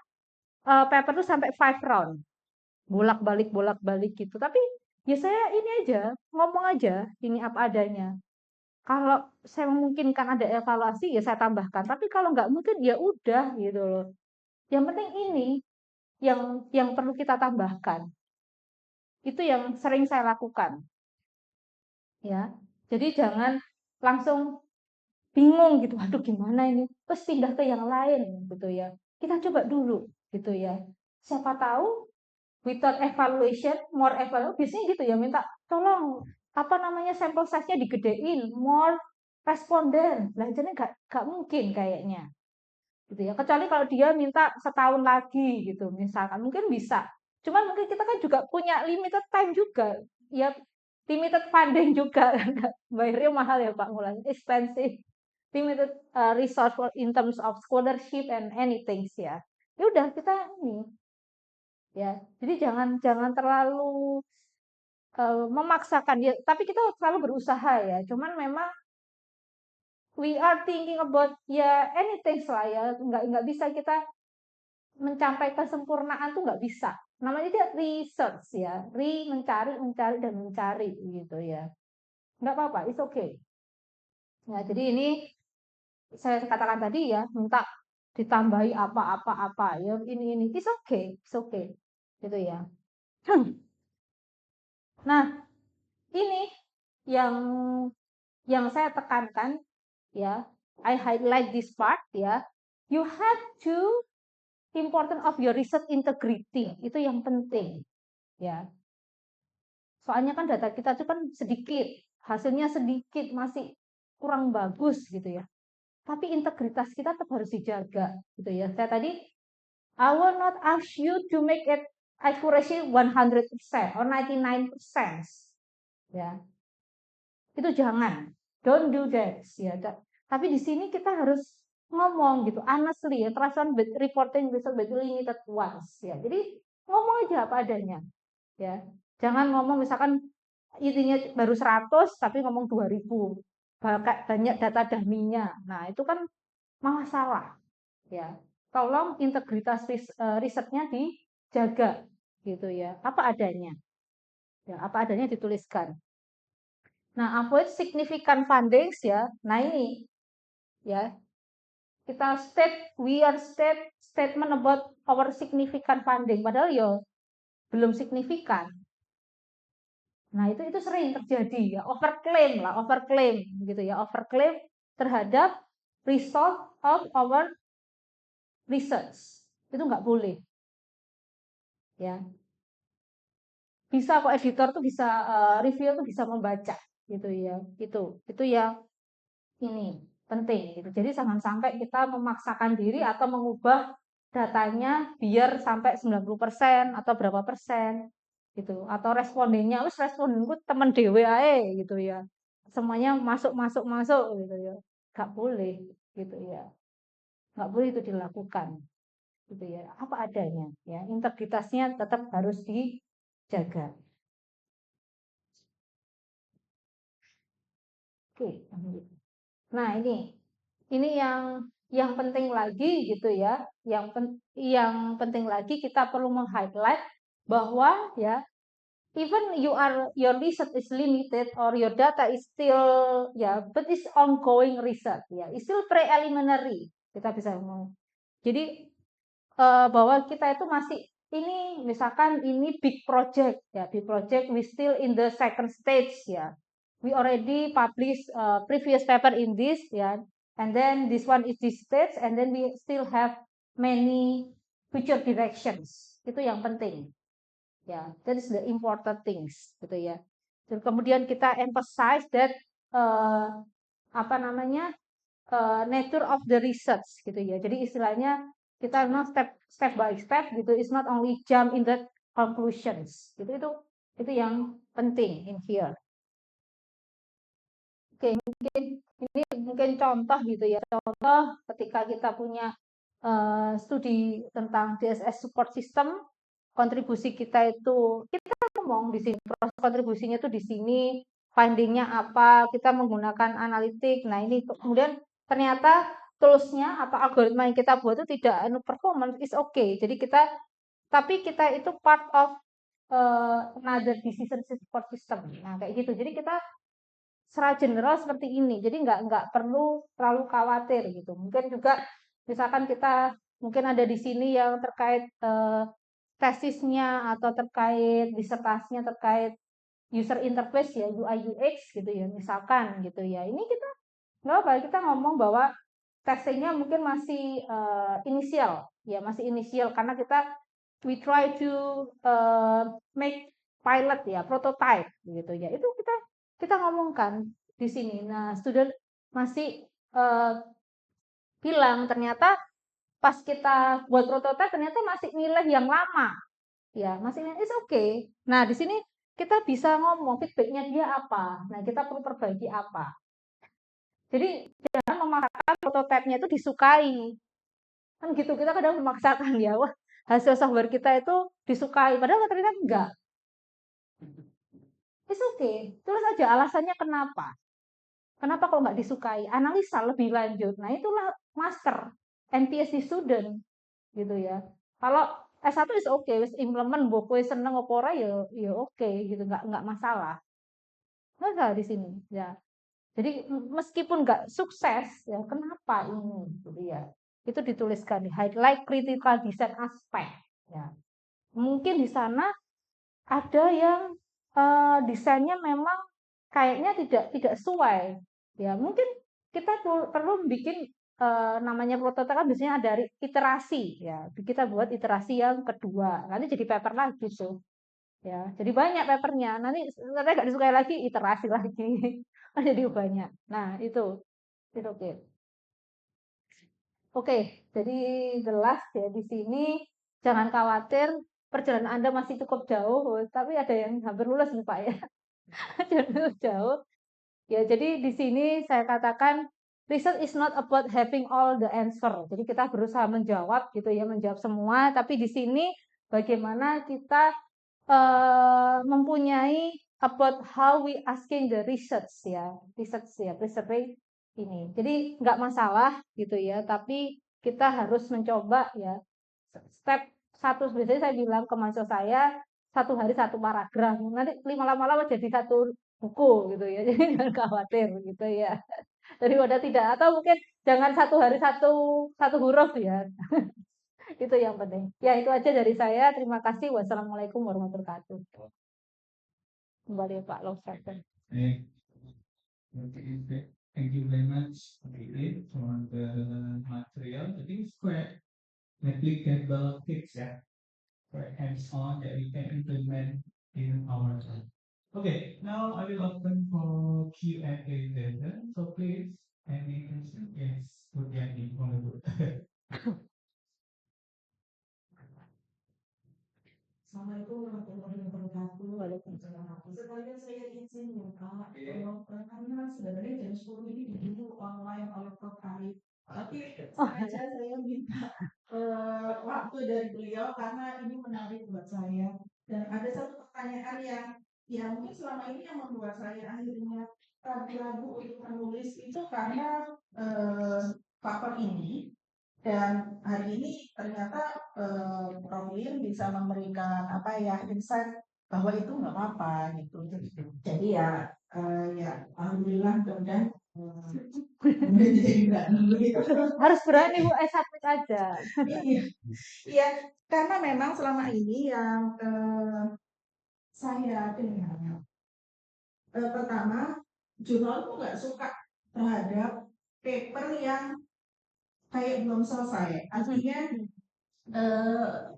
paper tuh sampai 5 round, bolak-balik gitu. Tapi ya saya ini aja, ngomong aja ini apa adanya. Kalau saya memungkinkan ada evaluasi ya saya tambahkan. Tapi kalau nggak mungkin ya udah gitu loh. Yang penting ini yang perlu kita tambahkan. Itu yang sering saya lakukan, ya. Jadi jangan langsung bingung gitu, aduh gimana ini, terus pindah ke yang lain gitu ya. Kita coba dulu gitu ya. Siapa tahu without evaluation, more evaluation, biasanya gitu ya, minta tolong apa namanya sampel size-nya digedein, more responden. Lah jadi nggak mungkin kayaknya gitu ya. Kecuali kalau dia minta setahun lagi gitu, misalkan mungkin bisa. Cuman mungkin kita kan juga punya limited time juga, ya limited funding juga, bayarnya mahal ya Pak Mulan, expensive, limited resource in terms of scholarship and anything ya. Ya udah kita ini ya. Jadi jangan jangan terlalu memaksakan ya, tapi kita selalu berusaha ya. Cuman memang we are thinking about ya anything lah ya, nggak bisa kita mencapai kesempurnaan tuh nggak bisa. Namanya dia research ya, mencari dan mencari gitu ya. Nggak apa-apa, it's okay. Ya, jadi ini saya katakan tadi ya, minta ditambahi apa-apa ya ini it's okay gitu ya. Nah, ini yang saya tekankan ya, I highlight this part ya. You have to important of your research integrity, itu yang penting ya. Soalnya kan data kita itu kan sedikit, hasilnya sedikit, masih kurang bagus gitu ya. Tapi integritas kita tetap harus dijaga gitu ya. Saya tadi I will not ask you to make it accuracy 100% or 99%. Ya. Itu jangan. Don't do that ya. Tapi di sini kita harus ngomong gitu, honestly ya, transparent reporting result by limited ones ya. Jadi ngomong aja apa adanya ya. Jangan ngomong misalkan intinya baru 100 tapi ngomong 2000. Banyak data dummy-nya. Nah, itu kan malah salah ya. Tolong integritas risetnya dijaga gitu ya. Apa adanya. Ya, apa adanya dituliskan. Nah, avoid significant fundings ya. Nah, ini ya. Kita statement about our significant funding padahal ya belum signifikan. Nah, itu sering terjadi ya, overclaim gitu ya, overclaim terhadap result of our research. Itu nggak boleh. Ya. Bisa kok editor tuh bisa review tuh bisa membaca gitu ya. Itu yang ini penting gitu. Jadi jangan sampai kita memaksakan diri atau mengubah datanya biar sampai 90% atau berapa persen gitu. Atau respondennya wis respondenku temen dhewe ae gitu ya. Semuanya masuk gitu ya. Gak boleh gitu ya. Gak boleh itu dilakukan gitu ya. Apa adanya ya. Integritasnya tetap harus dijaga. Oke. Nah, ini yang penting lagi gitu ya. Yang penting lagi kita perlu meng-highlight bahwa ya even your research is limited or your data is still ya but it's ongoing research ya, it's still preliminary kita bisa ngomong. Jadi bahwa kita itu masih ini misalkan ini big project ya, big project we still in the second stage ya. We already publish previous paper in this ya, and then this one is this stage, and then we still have many future directions. Itu yang penting ya, that is the important things gitu ya. Dan kemudian kita emphasize that apa namanya nature of the research gitu ya. Jadi istilahnya kita step by step gitu, it's not only jump in the conclusions gitu. Itu yang penting in here. Oke, mungkin contoh gitu ya. Contoh ketika kita punya studi tentang DSS support system, kontribusi kita itu kita ngomong di sini proses kontribusinya itu di sini, findingnya apa, kita menggunakan analitik. Nah, ini kemudian ternyata toolsnya atau algoritma yang kita buat itu tidak performance, is okay. Jadi tapi kita itu part of another decision support system. Nah, kayak gitu. Jadi kita secara general seperti ini. Jadi nggak perlu terlalu khawatir gitu. Mungkin juga misalkan kita mungkin ada di sini yang terkait tesisnya atau terkait disertasinya terkait user interface ya, UI UX gitu ya, misalkan gitu ya. Ini kita nggak apa, kita ngomong bahwa testingnya mungkin masih inisial ya, masih inisial karena we try to make pilot ya, prototype gitu ya. Itu kita ngomongkan di sini. Nah, student masih bilang ternyata pas kita buat prototype ternyata masih milih yang lama. Ya, masih milih it's okay. Nah, di sini kita bisa ngomong feedbacknya dia apa. Nah, kita perlu perbaiki apa. Jadi jangan memaksakan prototipenya itu disukai. Kan gitu, kita kadang memaksakan ya, wah hasil software kita itu disukai. Padahal ternyata enggak. It's okay. Tulis aja alasannya kenapa. Kenapa kok nggak disukai? Analisa lebih lanjut. Nah, itulah master MPSD student gitu ya. Kalau S1 is okay, wis implement mbok kowe seneng apa ora ya oke gitu, nggak masalah. Nggak di sini ya. Jadi meskipun nggak sukses ya, kenapa ini gitu ya. Itu dituliskan di highlight critical design aspect ya. Mungkin di sana ada yang desainnya memang kayaknya tidak sesuai. Ya, mungkin kita perlu bikin namanya prototipe kan biasanya ada iterasi ya. Kita buat iterasi yang kedua. Nanti jadi paper lagi tuh. Ya, jadi banyak papernya. Nanti nggak disukai lagi iterasi lagi. Jadi banyak. Nah, itu oke. Oke, jadi jelas ya di sini jangan khawatir perjalanan Anda masih cukup jauh, tapi ada yang hampir lulus nih Pak ya. Cukup jauh. Ya, jadi di sini saya katakan research is not about having all the answer. Jadi kita berusaha menjawab gitu ya, menjawab semua, tapi di sini bagaimana kita mempunyai about how we asking the research ya, research ini. Jadi nggak masalah gitu ya, tapi kita harus mencoba ya step satu. Biasanya saya bilang ke mahasiswa saya satu hari satu paragraf, nanti lama-lama jadi satu buku gitu ya. Jadi jangan khawatir gitu ya. Daripada tidak, atau mungkin jangan satu hari satu huruf ya. Itu yang penting. Ya itu aja dari saya. Terima kasih. Wassalamualaikum warahmatullahi wabarakatuh. Kembali Pak Longsaken.
Thank you very much for the material. I think it's quite applicable tips, yeah, quite hands-on that we can implement in our life. Okay, now I will open for Q&A session. So please, any question? Yes, put your name on the board.
Assalamualaikum warahmatullahi wabarakatuh. Waalaikumsalam. Sekalian saya izin ya Kak, karena sebenarnya jam 10 ini dulu online oleh Prof. Arif. Tapi sengaja saya minta waktu dari beliau karena ini menarik buat saya. Dan ada satu pertanyaan yang mungkin selama ini yang membuat saya akhirnya ragu-ragu untuk menulis itu karena paper ini. Dan hari ini ternyata Prof. Lin bisa memberikan insight bahwa itu nggak apa-apa gitu. Jadi ya alhamdulillah mudah-mudahan jadi berani.
Harus berani Bu, submit aja.
Iya, karena memang selama ini yang saya dengar pertama jurnal itu nggak suka terhadap paper yang kayak belum selesai. Artinya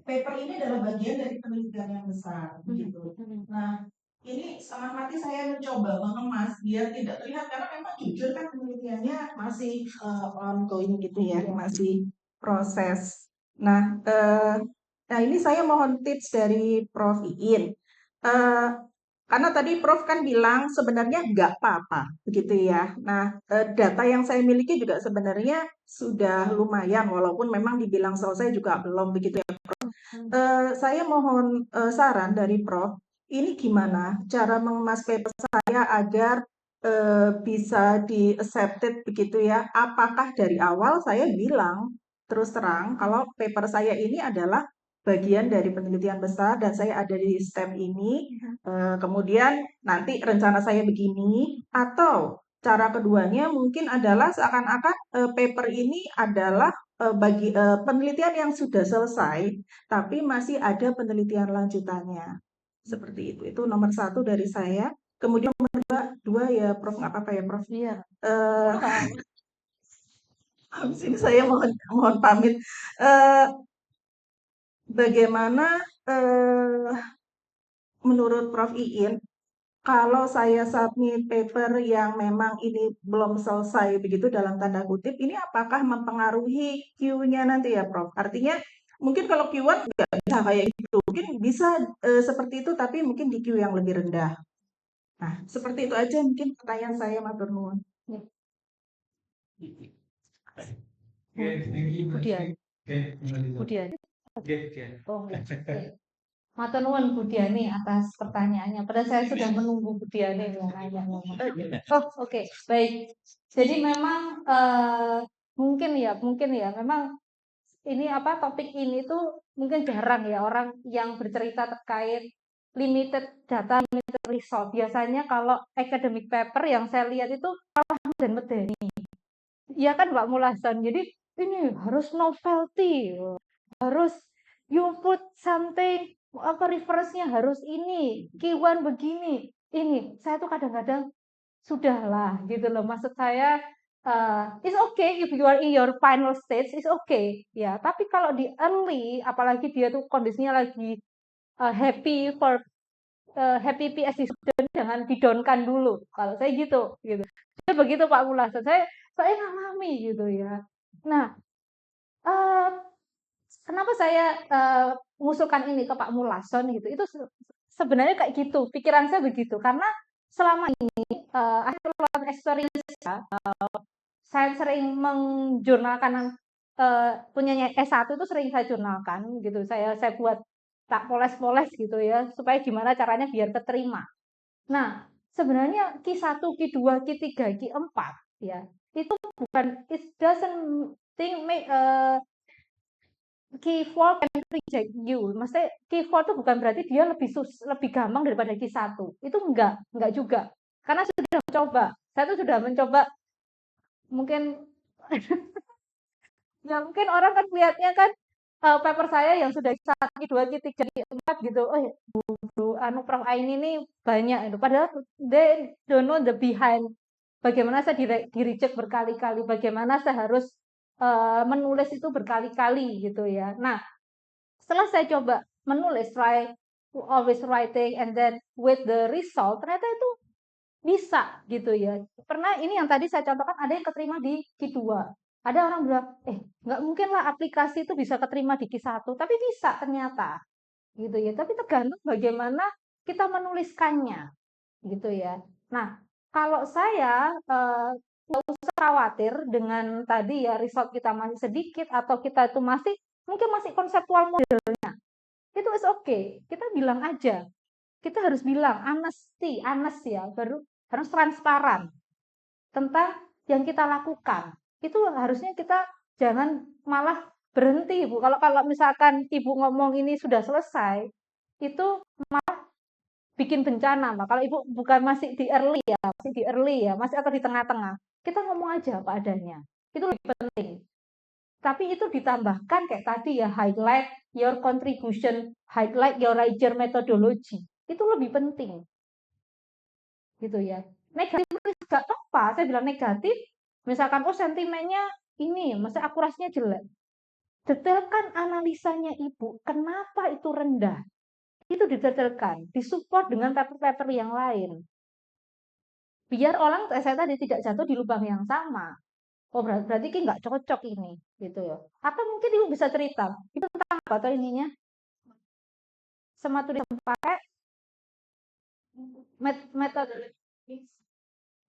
paper ini adalah bagian dari penelitian yang besar, begitu. Nah, ini setengah mati saya mencoba mengemas biar tidak terlihat karena memang jujur kan penelitiannya masih ongoing gitu ya, masih proses. Nah, ini saya mohon tips dari Prof. Iin. Karena tadi Prof kan bilang sebenarnya nggak apa-apa, begitu ya. Nah, data yang saya miliki juga sebenarnya sudah lumayan, walaupun memang dibilang selesai juga belum, begitu ya Prof. Saya mohon saran dari Prof. Ini gimana cara mengemas paper saya agar bisa di-accepted begitu ya. Apakah dari awal saya bilang terus terang kalau paper saya ini adalah bagian dari penelitian besar dan saya ada di step ini, kemudian nanti rencana saya begini, atau cara keduanya mungkin adalah seakan-akan paper ini adalah penelitian yang sudah selesai, tapi masih ada penelitian lanjutannya. Seperti itu. Itu nomor satu dari saya. Kemudian dua ya Prof, nggak apa-apa ya Prof.
Iya.
Eh,
Nah,
habis ini saya mohon pamit. Eh, bagaimana menurut Prof Iin, kalau saya submit paper yang memang ini belum selesai begitu dalam tanda kutip, ini apakah mempengaruhi Q-nya nanti ya Prof? Artinya mungkin kalau Q1 nggak bisa kayak gitu, mungkin bisa seperti itu tapi mungkin di Q yang lebih rendah. Nah, seperti itu aja mungkin pertanyaan saya, matur nuwun.
Okay, thank you, Bu
Budian.
Sri. Okay,
Budian.
okay.
Oh, enggak. Oke. Matur nuwun Budiani atas pertanyaannya. Padahal saya sudah menunggu Budiani yang nanya ngomong. Oh, oke. Baik. Jadi memang mungkin ya memang ini apa topik ini tuh mungkin jarang ya orang yang bercerita terkait limited data, limited result. Biasanya kalau academic paper yang saya lihat itu dan medeni. Iya kan Mbak Mulasan. Jadi ini harus novelty, harus you put something apa reference-nya harus ini, keyword begini. Ini saya tuh kadang-kadang sudahlah gitu loh. Maksud saya it's okay if you are in your final stage, it's okay ya. Tapi kalau di early, apalagi dia tuh kondisinya lagi happy PhD student, jangan didownkan dulu. Kalau saya gitu. Saya begitu Pak Mulasan. Saya ngalami gitu ya. Nah, eh, kenapa saya mengusulkan ini ke Pak Mulason gitu? Itu sebenarnya kayak gitu. Pikiran saya begitu karena selama ini akhir experience saya sering menjurnalkan punyanya S1 itu sering saya jurnalkan gitu. Saya buat tak poles-poles gitu ya supaya gimana caranya biar keterima. Nah, sebenarnya Q1, Q2, Q3, Q4 ya. Itu bukan it doesn't think make Q4 can reject you. Maksudnya Q4 itu bukan berarti dia lebih gampang daripada Q1. Itu enggak juga. Karena sudah mencoba. Saya tuh sudah mencoba mungkin ya mungkin orang kan lihatnya kan paper saya yang sudah Q1, Q2, Q3, Q4 gitu. Oh, anu Prof Aini ini banyak itu. Padahal they don't know the behind. Bagaimana saya di-reject berkali-kali, bagaimana saya harus menulis itu berkali-kali gitu ya. Nah, setelah saya coba menulis, try to always writing and then with the result, ternyata itu bisa gitu ya. Pernah ini yang tadi saya contohkan ada yang keterima di Q2. Ada orang bilang, nggak mungkin lah aplikasi itu bisa keterima di Q1, tapi bisa ternyata gitu ya. Tapi tergantung bagaimana kita menuliskannya gitu ya. Nah, kalau saya nggak usah khawatir dengan tadi ya result kita masih sedikit atau kita itu mungkin masih konseptual modelnya. Itu is okay. Kita bilang aja. Kita harus bilang honest ya, baru harus transparan tentang yang kita lakukan. Itu harusnya kita jangan malah berhenti, Bu. Kalau misalkan Ibu ngomong ini sudah selesai, itu bikin bencana, Mbak. Kalau Ibu bukan masih di early ya, masih atau di tengah-tengah, kita ngomong aja apa adanya. Itu lebih penting. Tapi itu ditambahkan kayak tadi ya, highlight your contribution, highlight your writer methodology. Itu lebih penting. Gitu ya. Negatif nggak apa, saya bilang negatif, misalkan sentimennya ini, maksudnya akurasinya jelek. Detailkan analisanya Ibu, kenapa itu rendah? Itu didetailkan, disupport dengan paper-paper yang lain. Biar orang saya tadi tidak jatuh di lubang yang sama. Oh berarti ki nggak cocok ini, gitu ya. Atau mungkin Ibu bisa cerita, itu tentang apa atau ininya? Semua tuh dipakai metode,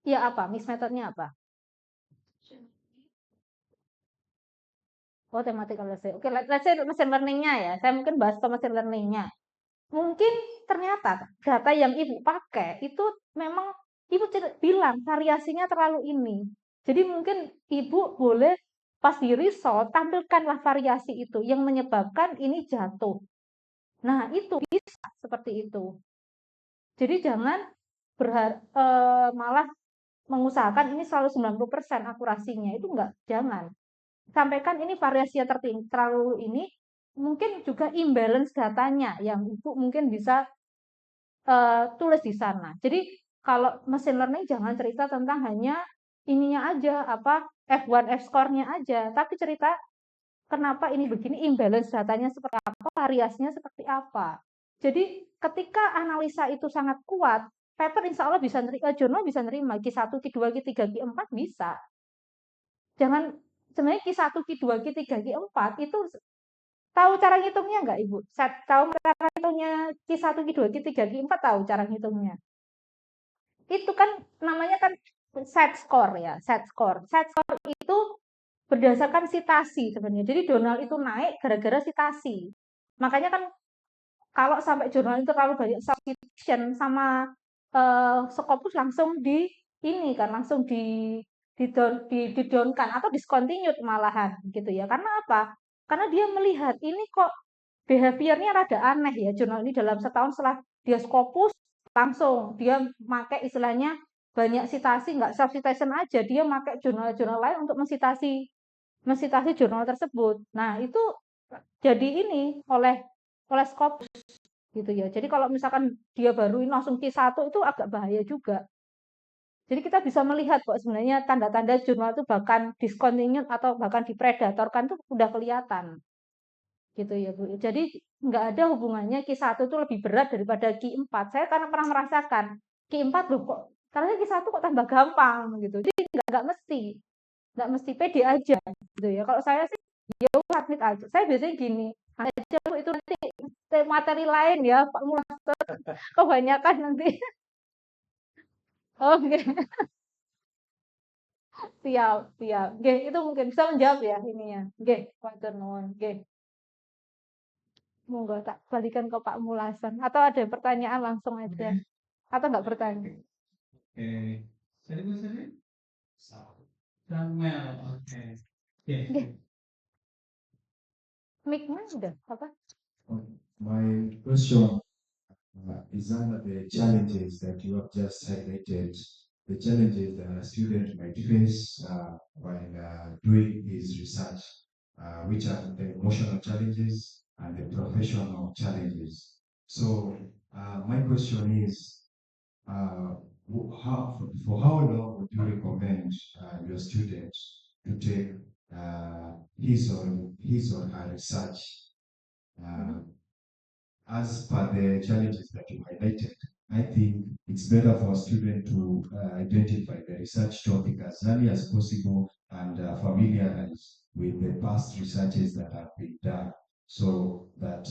ya apa? Metodenya apa? Oh, tematik analysis. Oke, let's say machine learning-nya ya. Saya mungkin bahas ke machine learning-nya. Mungkin ternyata data yang Ibu pakai itu memang Ibu bilang variasinya terlalu ini. Jadi mungkin ibu boleh pas di resort tampilkanlah variasi itu yang menyebabkan ini jatuh. Nah, itu bisa seperti itu. Jadi jangan malah mengusahakan ini selalu 90% akurasinya, itu enggak, jangan. Sampaikan ini variasinya terlalu ini, mungkin juga imbalance datanya yang ibu mungkin bisa tulis di sana. Jadi kalau machine learning jangan cerita tentang hanya ininya aja, apa F1 F score-nya aja, tapi cerita kenapa ini begini, imbalance datanya seperti apa, variasinya seperti apa. Jadi ketika analisa itu sangat kuat, paper insya Allah bisa jurnal bisa nerima Q1, Q2, Q3, Q4 bisa. Jangan sebenarnya Q1, Q2, Q3, Q4 itu tahu cara ngitungnya nggak Ibu? Tahu cara ngitungnya Q1, Q2, Q3, Q4 tahu cara ngitungnya? Itu kan namanya kan set score ya, set score. Set score itu berdasarkan sitasi sebenarnya. Jadi jurnal itu naik gara-gara sitasi. Makanya kan kalau sampai jurnal itu terlalu banyak citation sama Scopus langsung di ini kan langsung di down-kan atau discontinued malahan gitu ya. Karena apa? Karena dia melihat ini kok behaviornya rada aneh ya jurnal ini dalam setahun setelah dia Scopus langsung dia pakai istilahnya banyak sitasi nggak self citation aja dia pakai jurnal-jurnal lain untuk mensitasi jurnal tersebut. Nah, itu jadi ini oleh Scopus gitu ya. Jadi kalau misalkan dia baru langsung Q1 itu agak bahaya juga. Jadi kita bisa melihat kok sebenarnya tanda-tanda jurnal itu bahkan discontinued atau bahkan dipredatorkan itu udah kelihatan. Gitu ya, Bu. Jadi nggak ada hubungannya Q1 itu lebih berat daripada Q4. Saya karena pernah merasakan Q4 loh kok karena Q1 kok tambah gampang gitu. Jadi nggak mesti pede aja gitu ya. Kalau saya sih ya admit aja. Saya biasanya gini, aja itu nanti materi lain ya, Pak Mulas. Kebanyakan nanti. Oke, siap, siap. Oke, itu mungkin bisa menjawab ya ininya. Oke, matur nuwun. Oke. Monggo tak balikan ke Pak Mulasan. Atau ada pertanyaan langsung aja. Atau enggak bertanya?
Okay. Sorry? Samuel. Okay. Yes.
Oke. Mic-nya udah apa?
My question is under the challenges that you have just highlighted, the challenges that a student might face while doing his research, which are the emotional challenges and the professional challenges. So my question is, for how long would you recommend your students to take his or her research as per the challenges that you highlighted? I think it's better for a student to identify the research topic as early as possible and familiarize with the past researches that have been done, so that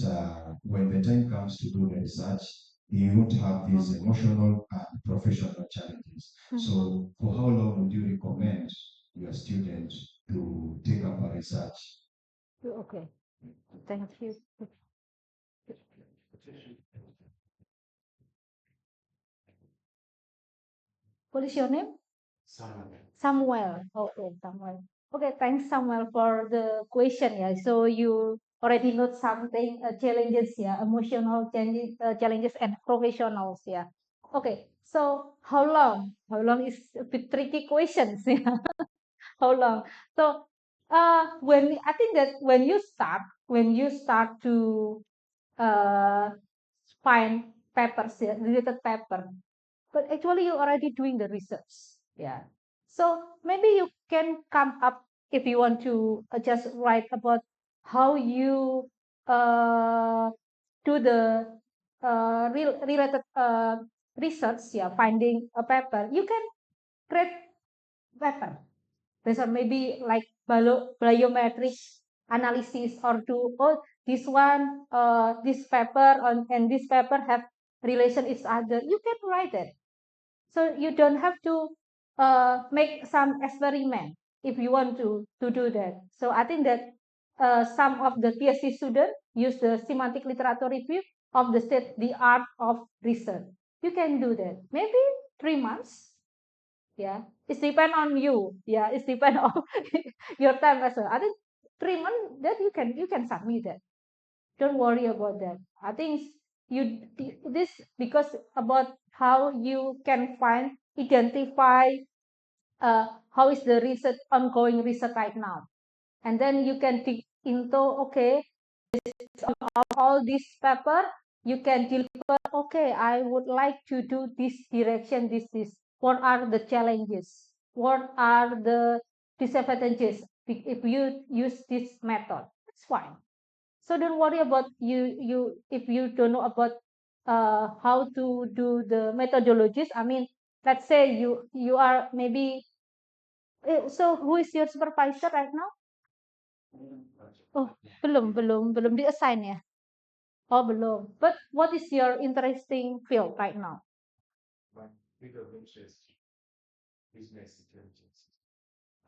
when the time comes to do the research, you won't have these emotional and professional challenges. So for how long would you recommend your students to take up a research?
Okay. Thank you. What is your name? Samuel. Okay, Samuel. Okay, thanks Samuel for the question. Yeah, so you already know something challenges, yeah, emotional challenges and professionals. Yeah. Okay, so how long? How long is a bit tricky questions. Yeah. How long? So when I think that when you start to find papers, yeah, related paper, but actually you're already doing the research. Yeah. So maybe you can come up if you want to just write about how you do the related research, yeah, finding a paper. You can create paper based on maybe like biometric analysis or do this one this paper on and this paper have relation each other. You can write it. So you don't have to make some experiment if you want to do that. So I think that some of the PhD students use the semantic literature review of the state the art of research. You can do that. Maybe 3 months Yeah, it's depend on you. Yeah, it's depend on your time as well. I think 3 months that you can submit that. Don't worry about that. I think this because about how you can find identify how is the research ongoing research right now, and then you can dig into okay all this paper you can deliver okay I would like to do this direction this what are the challenges what are the disadvantages if you use this method that's fine so don't worry about you if you don't know about how to do the methodologies I mean let's say you are maybe so who is your supervisor right now oh belum di-assign ya. Oh, belum. But what is your interesting field right now?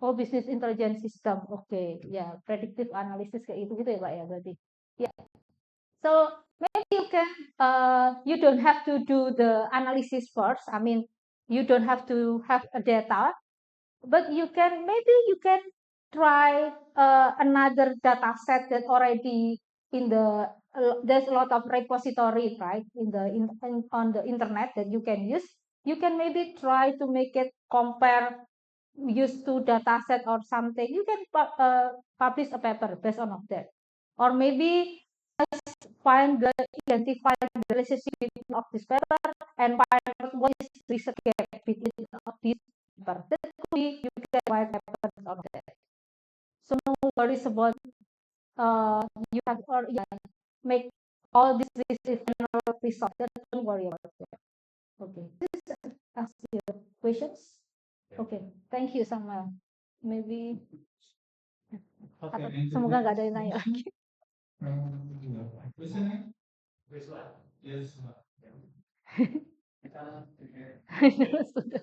Oh, business intelligence system. Oke, ya, predictive analysis kayak gitu ya, Pak ya, berarti. Ya. So, maybe you don't have to do the analysis first. I mean, you don't have to have a data, but you can try another data set that already in the there's a lot of repository right on the internet that you can use you can maybe try to make it compare use two data set or something you can publish a paper based on of that or maybe identify the relationship of this paper and find out what is research gap between of this paper that could be you can write papers on that so no worries about you have or yeah, make all these results. Don't worry about that. Okay. This ask your questions. Okay. Thank you Samuel. Maybe
Okay,
semoga nggak ada yang nanya lagi.
Listening? Yes.
Sudah.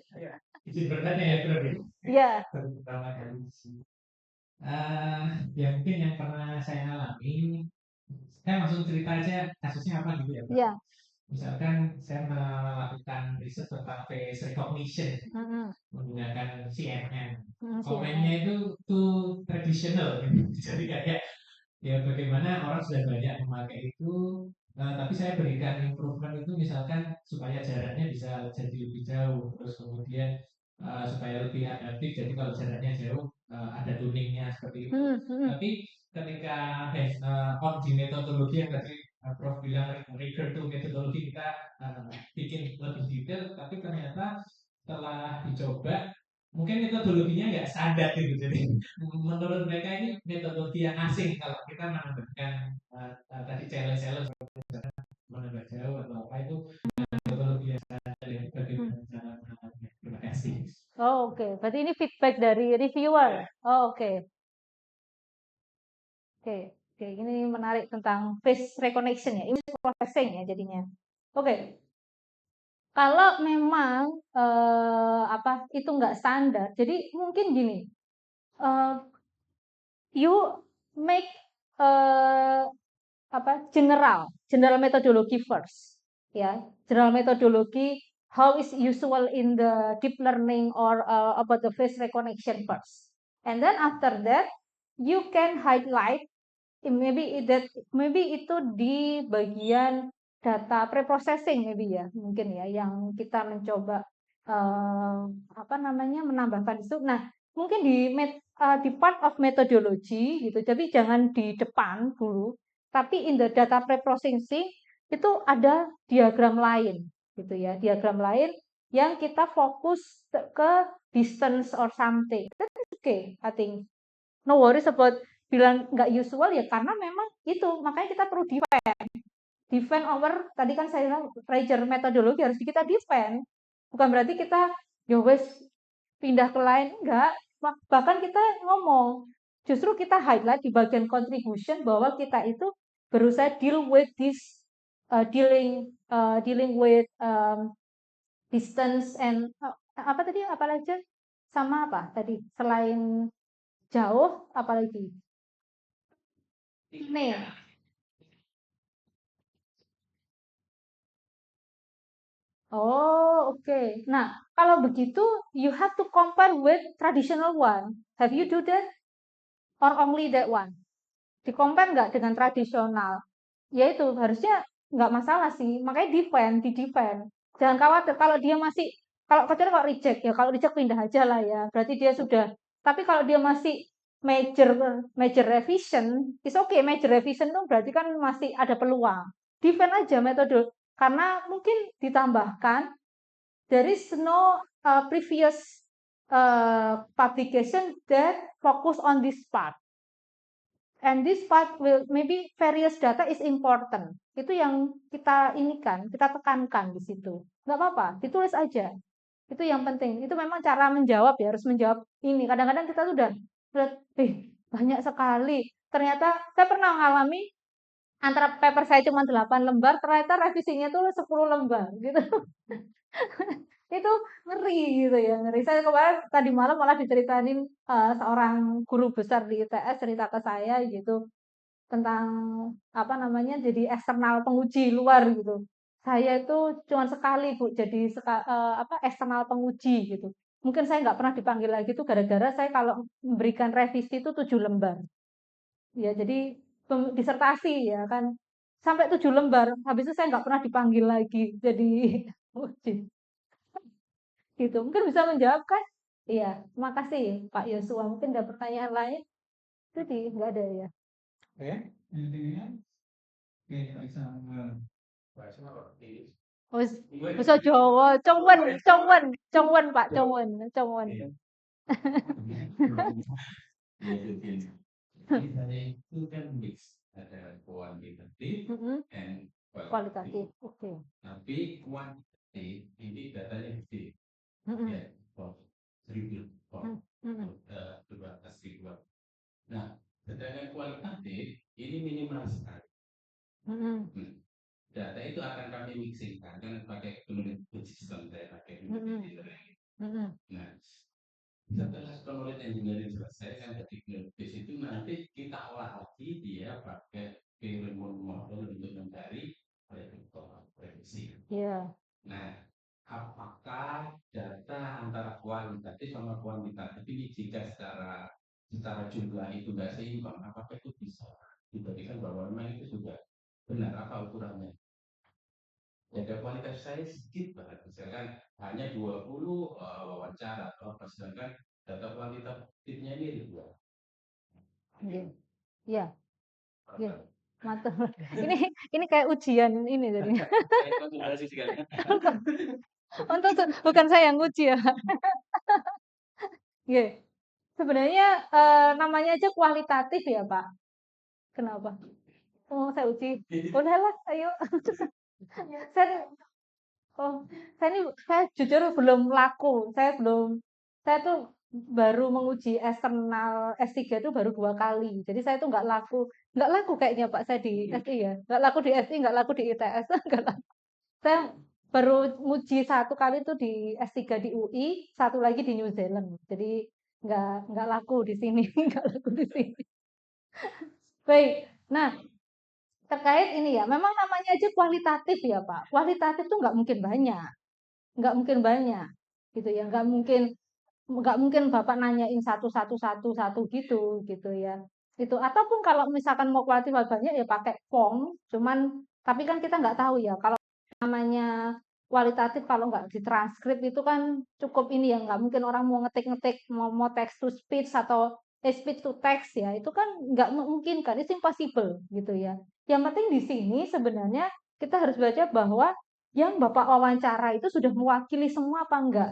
Izin bertanya ya, Bro.
Ya.
Pertama kali. Ya mungkin yang pernah saya alami, saya langsung cerita aja kasusnya apa gitu ya, Pak.
Ya.
Misalkan saya melakukan riset tentang face recognition menggunakan CNN. Komennya itu tuh tradisional, jadi kayak ya bagaimana orang sudah banyak memakai itu, tapi saya berikan improvement itu misalkan supaya jaraknya bisa jadi lebih jauh, terus kemudian supaya lebih adaptif. Jadi kalau jaraknya jauh ada tuningnya seperti itu. Tapi ketika di metodologi yang tadi Prof bilang recur to metodologi kita bikin lebih detail, tapi ternyata setelah dicoba mungkin metodologinya nggak standar gitu. Jadi menurut mereka ini metodologi yang asing kalau kita menambahkan tadi challenge menambah jauh atau apa itu metodologi yang standar yang bagaimana cara menangani. Terima kasih.
Oh, oke. Berarti ini feedback dari reviewer. Oh, oke. Oke, ini menarik tentang face recognition ya, image processing ya jadinya. Oke, kalau memang itu nggak standar, jadi mungkin gini, you make general methodology first, ya, general methodology how is usual in the deep learning or about the face recognition first, and then after that you can highlight maybe itu di bagian data preprocessing maybe ya mungkin ya yang kita mencoba menambahkan itu. Nah mungkin di part of methodology gitu. Jadi jangan di depan dulu, tapi in the data preprocessing itu ada diagram lain gitu ya, diagram lain yang kita fokus ke distance or something. That's okay, I think. No worries about bilang nggak usual ya karena memang itu makanya kita perlu defend over tadi kan saya bilang Rager metodologi harus kita defend bukan berarti kita ya wes pindah ke lain enggak bahkan kita ngomong justru kita highlight di bagian contribution bahwa kita itu berusaha deal with this dealing with distance and apa lagi sama apa tadi selain jauh apalagi Oh, oke. Nah, kalau begitu, you have to compare with traditional one. Have you do that or only that one? Di-compare nggak dengan tradisional? Ya itu harusnya nggak masalah sih. Makanya di-defend. Jangan khawatir kalau dia masih kalau kecuali kalau reject ya, kalau reject pindah aja lah ya. Berarti dia sudah. Tapi kalau dia masih major major revision, is okay. Major revision tuh berarti kan masih ada peluang. Defend aja metode karena mungkin ditambahkan there is no previous publication that focus on this part. And this part will maybe various data is important. Itu yang kita inikan, kita tekankan di situ. Nggak apa-apa, ditulis aja. Itu yang penting. Itu memang cara menjawab ya, harus menjawab ini. Kadang-kadang kita tuh udah lihat, banyak sekali. Ternyata saya pernah mengalami antara paper saya cuma 8 lembar, ternyata revisinya tuh 10 lembar gitu. Itu ngeri gitu ya, ngeri. Saya kemarin tadi malam malah diceritain seorang guru besar di ITS cerita ke saya gitu tentang apa namanya jadi eksternal penguji luar gitu. Saya itu cuma sekali Bu jadi apa eksternal penguji gitu. Mungkin saya nggak pernah dipanggil lagi tuh gara-gara saya kalau memberikan revisi itu 7 lembar. Ya jadi disertasi ya kan sampai 7 lembar. Habis itu saya nggak pernah dipanggil lagi jadi penguji. Gitu. Mungkin bisa menjawab kan? Iya, terima kasih Pak Yosua. Mungkin ada pertanyaan lain? Jadi nggak ada ya.
Okay, anything else? Okay, for example,
Wis basa Jawa, congwen Pak, congwen.
misalnya itu kan mix, ada kuantitatif
Mm-mm,
and
kualitatif.
kualitatif.
Oke.
Tapi kuantitatif ini datanya gede,
Mm-mm,
ya, oh, 1000, oh,
mm-mm,
12.000. Nah, sedangkan kualitatif ini minimal sekali.
mm-mm,
Data itu akan kami mixingkan kan pakai knowledge system, saya pakai
mm-mm,
knowledge engineering.
mm-mm.
Nah, setelah knowledge engineering selesai kan dari knowledge itu nanti kita olah lagi dia pakai Pheromone model untuk mencari prediksi.
Iya.
Nah, apakah data antara kualitatif sama kuantitatif ini jika secara jumlah itu nggak seimbang, apakah itu bisa diberikan bahwa memang itu sudah benar apa ukurannya? Data kualitas saya sedikit banget, misalkan hanya 20 wawancara atau apa, sedangkan data kuantitatifnya ini ribuan.
Iya. Iya. Iya. Mantap. Ini kayak ujian ini jadinya.
Konsultasi sekali.
Untuk bukan saya yang uji ya. Iya. Sebenarnya namanya aja kualitatif ya, Pak. Kenapa? Oh, saya uji. Udahlah, ayo. Saya oh, saya jujur belum laku. Saya tuh baru menguji eksternal S3 itu baru 2 kali. Jadi saya tuh nggak laku kayaknya Pak saya di SI ya. Nggak laku di SI, nggak laku di ITS, nggak laku. Saya baru nguji 1 kali itu di S3 di UI, satu lagi di New Zealand. Jadi nggak laku di sini, nggak laku di sini. Baik. Nah, terkait ini ya, memang namanya aja kualitatif ya Pak. Kualitatif tuh nggak mungkin banyak, gitu ya. Nggak mungkin Bapak nanyain satu gitu ya. Itu ataupun kalau misalkan mau kualitatif banyak ya pakai form. Tapi kan kita nggak tahu ya. Kalau namanya kualitatif kalau nggak ditranskrip itu kan cukup ini ya nggak mungkin orang mau ngetik-ngetik mau text to speech atau speech to text ya itu kan nggak mungkin kan itu impossible gitu ya yang penting di sini sebenarnya kita harus baca bahwa yang Bapak wawancara itu sudah mewakili semua apa enggak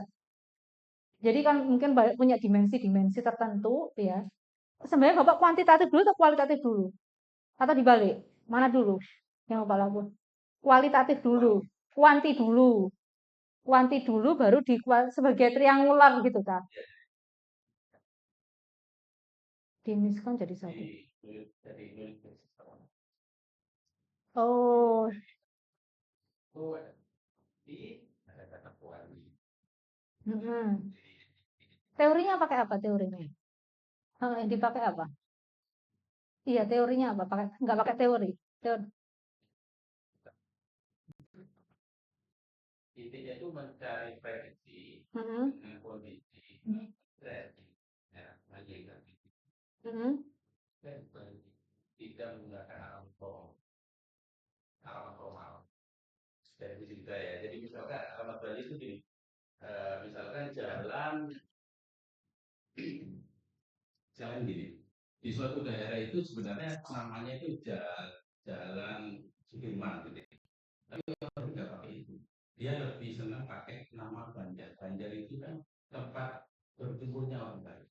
jadi kan mungkin punya dimensi-dimensi tertentu ya sebenarnya Bapak kuantitatif dulu atau kualitatif dulu atau dibalik mana dulu yang Bapak lakukan kualitatif dulu kuanti dulu baru sebagai triangular gitu kan dimiskan jadi satu oh mm-mm. Teorinya pakai apa teorinya yang dipakai apa iya teorinya apa nggak pakai teori
intinya itu mencari prediksi
Mm-mm.
dengan kondisi dan lagi
Mm-mm.
tidak menggunakan alam formal dari juga ya. Jadi misalkan alamat Bali itu gini, misalkan jalan gini, di suatu daerah itu sebenarnya namanya itu jalan Sudirman gitu. Tapi orang nggak pakai itu. Dia lebih senang pakai nama Banjar. Banjar itu kan tempat berkumpulnya orang Bali.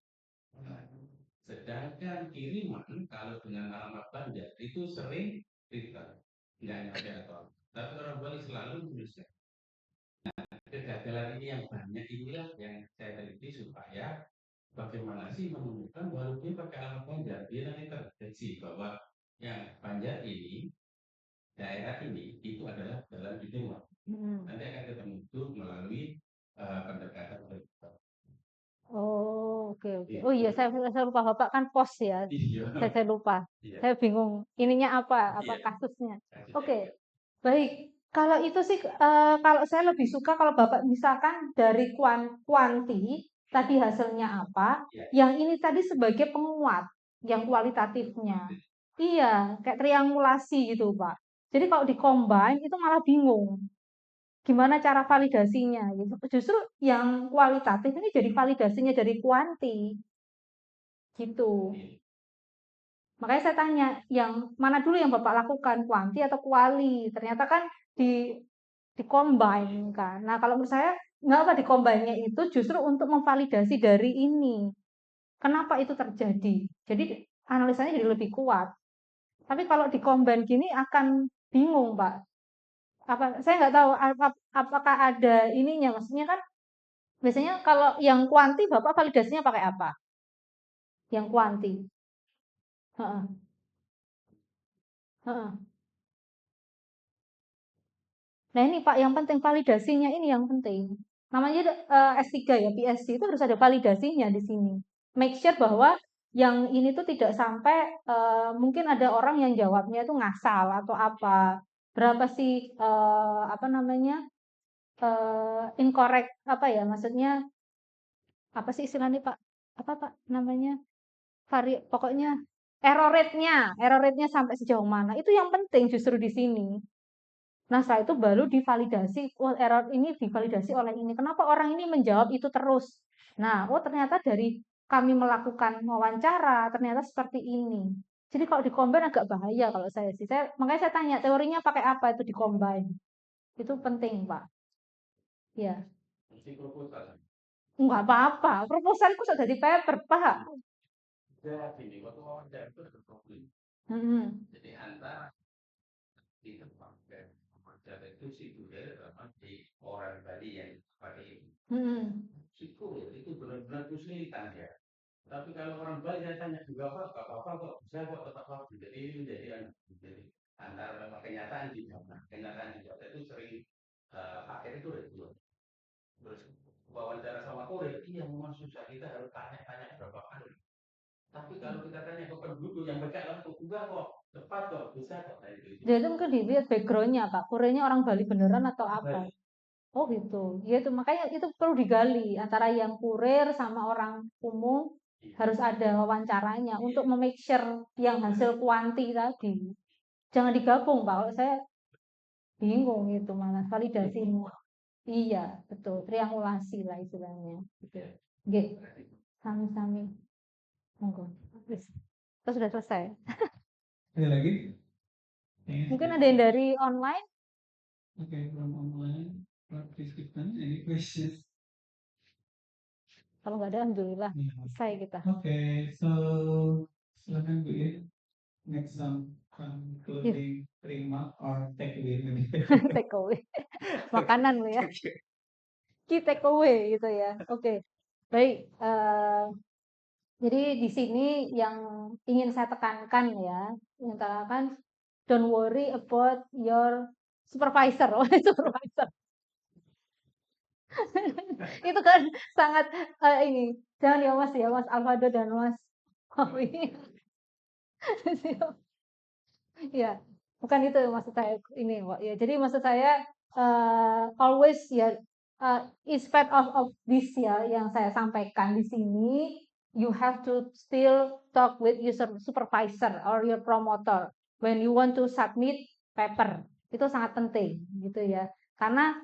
Sedangkan kiriman kalau dengan alamat Banjar itu sering return, nggak nyampe atau. Tapi orang Bali selalu menuliskan. Kegagalan ini yang banyak inilah yang saya teliti supaya bagaimana sih menemukan walaupun dia pakai alamat Banjar, dia nanti terdeteksi bahwa yang Banjar ini, daerah ini itu adalah jalan Sudirman. Nanti akan ketemu itu melalui pendekatan berikutnya.
Oh, oke. Oh iya, saya lupa Bapak kan pos ya. Saya lupa.
Iya.
Saya bingung. Ininya apa
Iya.
kasusnya.
Kasih
Oke.
saya.
Baik. Kalau itu sih, kalau saya lebih suka kalau Bapak misalkan dari kuanti, tadi hasilnya apa,
Iya.
yang ini tadi sebagai penguat, yang kualitatifnya. Iya, kayak triangulasi gitu, Pak. Jadi kalau di-combine itu malah bingung. Gimana cara validasinya gitu. Justru yang kualitatif ini jadi validasinya dari kuanti. Gitu. Makanya saya tanya, yang mana dulu yang Bapak lakukan, kuanti atau kuali? Ternyata kan di-combine kan. Nah, kalau menurut saya nggak apa di-combine-nya itu justru untuk memvalidasi dari ini. Kenapa itu terjadi? Jadi analisanya jadi lebih kuat. Tapi kalau di-combine gini akan bingung, Pak. Saya nggak tahu apakah ada ininya, maksudnya kan biasanya kalau yang kuanti Bapak validasinya pakai apa? Yang kuanti. Heeh. Heeh. Nah ini Pak, yang penting validasinya ini yang penting. Namanya S3 ya, PSG itu harus ada validasinya di sini. Make sure bahwa yang ini tuh tidak sampai mungkin ada orang yang jawabnya itu ngasal atau apa. Berapa sih apa namanya incorrect apa ya maksudnya apa sih istilahnya Pak? Apa Pak namanya? Pokoknya error rate-nya sampai sejauh mana. Itu yang penting justru di sini. Nah, setelah itu baru divalidasi, oh, error ini divalidasi oleh ini. Kenapa orang ini menjawab itu terus? Nah, oh ternyata dari kami melakukan wawancara, ternyata seperti ini. Jadi kalau di-combine agak bahaya kalau saya sih. Makanya saya tanya, teorinya pakai apa itu di-combine? Itu penting, Pak. Ya,
Mesti proposal.
nggak apa-apa. Proposalku sudah di paper, Pak.
Jadi waktu wawancara itu ada problem. Jadi antara di tempat dan wawancara itu si budaya sama di orang Bali yang pakai si kurir itu benar-benar kesulitan ya. Tapi kalau orang Bali saya tanya juga apa kok bisa kok tetap apa. Jadi ini menjadi antara memang kenyataan di mana kenyataan di itu sering akhir itu itu. Terus wawancara sama kurir iya memang susah kita harus tanya-tanya berapa kali. Tapi kalau kita tanya ke penduduk yang baca langsung enggak kok, tepat kok, bisa kok. Nah, itu.
Dia itu mungkin dilihat background-nya, Pak. Kurirnya orang Bali beneran atau apa?
Bali.
Oh gitu. Ya itu makanya itu perlu digali antara yang kurir sama orang umum harus ada wawancaranya untuk memake sure yang hasil kuanti tadi. Jangan digabung, Pak. Kalau saya bingung itu malah validasinya. Iya, betul. Triangulasi lah istilahnya. Gitu. Oke. Sami-sami. Monggo. Wis. Kita sudah selesai.
Ada lagi?
Mungkin ada yang dari online?
Okay, from online participant, any questions?
Kalau nggak ada, alhamdulillah.
Yeah.
Selesai kita.
Okay, so silakan Bu ya. Next concluding remark or takeaway maybe.
Take away. Makanan lo ya. Key take away gitu ya. Oke. Baik. Jadi di sini yang ingin saya tekankan ya, ingin tekankan, don't worry about your supervisor, supervisor. Itu kan sangat ini, jangan ya Mas Alvado dan Mas Howie. Ya, bukan itu maksud saya ini, Pak. Ya, jadi maksud saya always ya, in spite of this ya yang saya sampaikan di sini, you have to still talk with your supervisor or your promoter when you want to submit paper. Itu sangat penting gitu ya. Karena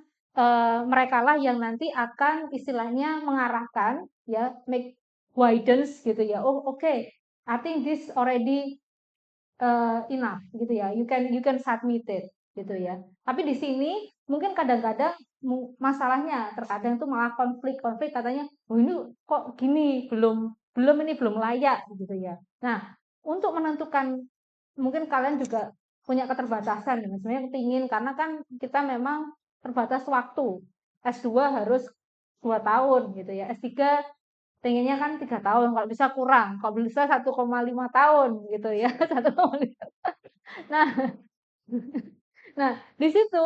mereka lah yang nanti akan istilahnya mengarahkan ya, make guidance gitu ya. Oh, okay, I think this already enough gitu ya. You can submit it gitu ya. Tapi di sini mungkin kadang-kadang masalahnya terkadang tuh malah konflik katanya, oh ini kok gini, belum layak gitu ya. Nah, untuk menentukan, mungkin kalian juga punya keterbatasan ya, sebenarnya kepingin, karena kan kita memang terbatas waktu. S2 harus 2 tahun gitu ya. S3 pengennya kan 3 tahun, kalau bisa kurang, kalau bisa 1,5 tahun gitu ya. 1,5. Nah, nah di situ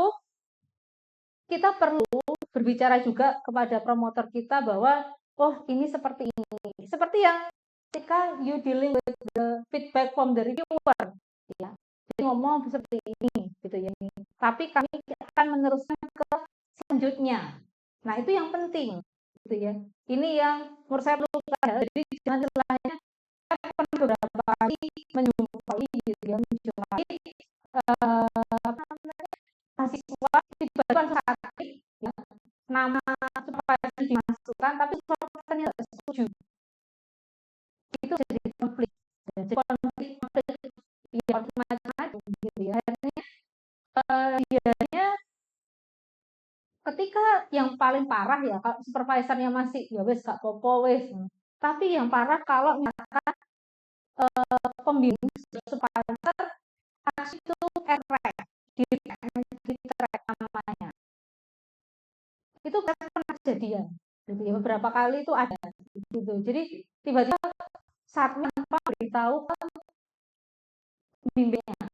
kita perlu berbicara juga kepada promotor kita bahwa oh ini seperti ini. Seperti yang ketika you dealing with the feedback from the reviewer ya. Jadi ngomong seperti ini gitu ya. Tapi kami akan meneruskan ke selanjutnya. Nah, itu yang penting gitu ya. Ini yang menurut saya perlu kita, jadi jangan istilahnya saya pernah beberapa kali menjumpai gitu ya, apa namanya, mahasiswa tiba-tiba saat ya, nama supervisor dimasukkan tapi supervisornya tidak setuju, itu jadi konflik ya, jadi konflik macam-macam gitu ya. Akhirnya ketika yang paling parah ya, kalau supervisornya masih ya wes gak popo wes, tapi yang parah kalau misalkan pembimbing supervisor itu error di track namanya, itu pernah kejadian gitu ya, beberapa kali itu ada gitu. Jadi tiba-tiba saat tanpa beritahu ke bimbingnya,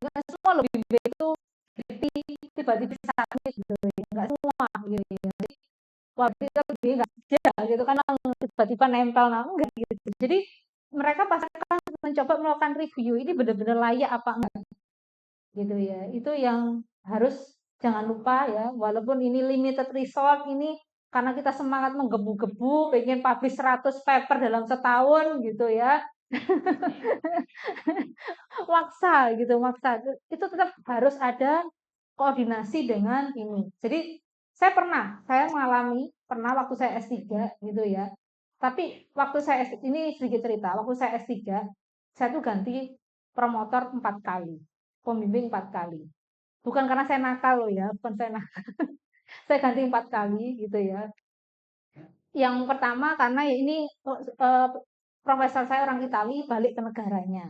nggak semua loh bimbing itu tiba-tiba sakit gitu ya, nggak semua gitu ya. Jadi waktu itu bimbing nggak ada gitu kan, tiba-tiba nempel enggak gitu. Jadi mereka pasti akan mencoba melakukan review ini benar-benar layak apa enggak gitu ya. Itu yang harus jangan lupa ya, walaupun ini limited resource ini, karena kita semangat menggebu-gebu pengen publish 100 paper dalam setahun gitu ya. Maksa gitu, maksa. Itu tetap harus ada koordinasi dengan ini. Jadi saya mengalami pernah waktu saya S3 gitu ya. Tapi waktu saya S3, ini sedikit cerita, waktu saya S3 saya tuh ganti promotor 4 kali, pembimbing 4 kali. Bukan karena saya nakal loh ya, bukan saya nakal. Saya ganti 4 kali gitu ya. Yang pertama karena ya ini profesor saya orang Itali balik ke negaranya.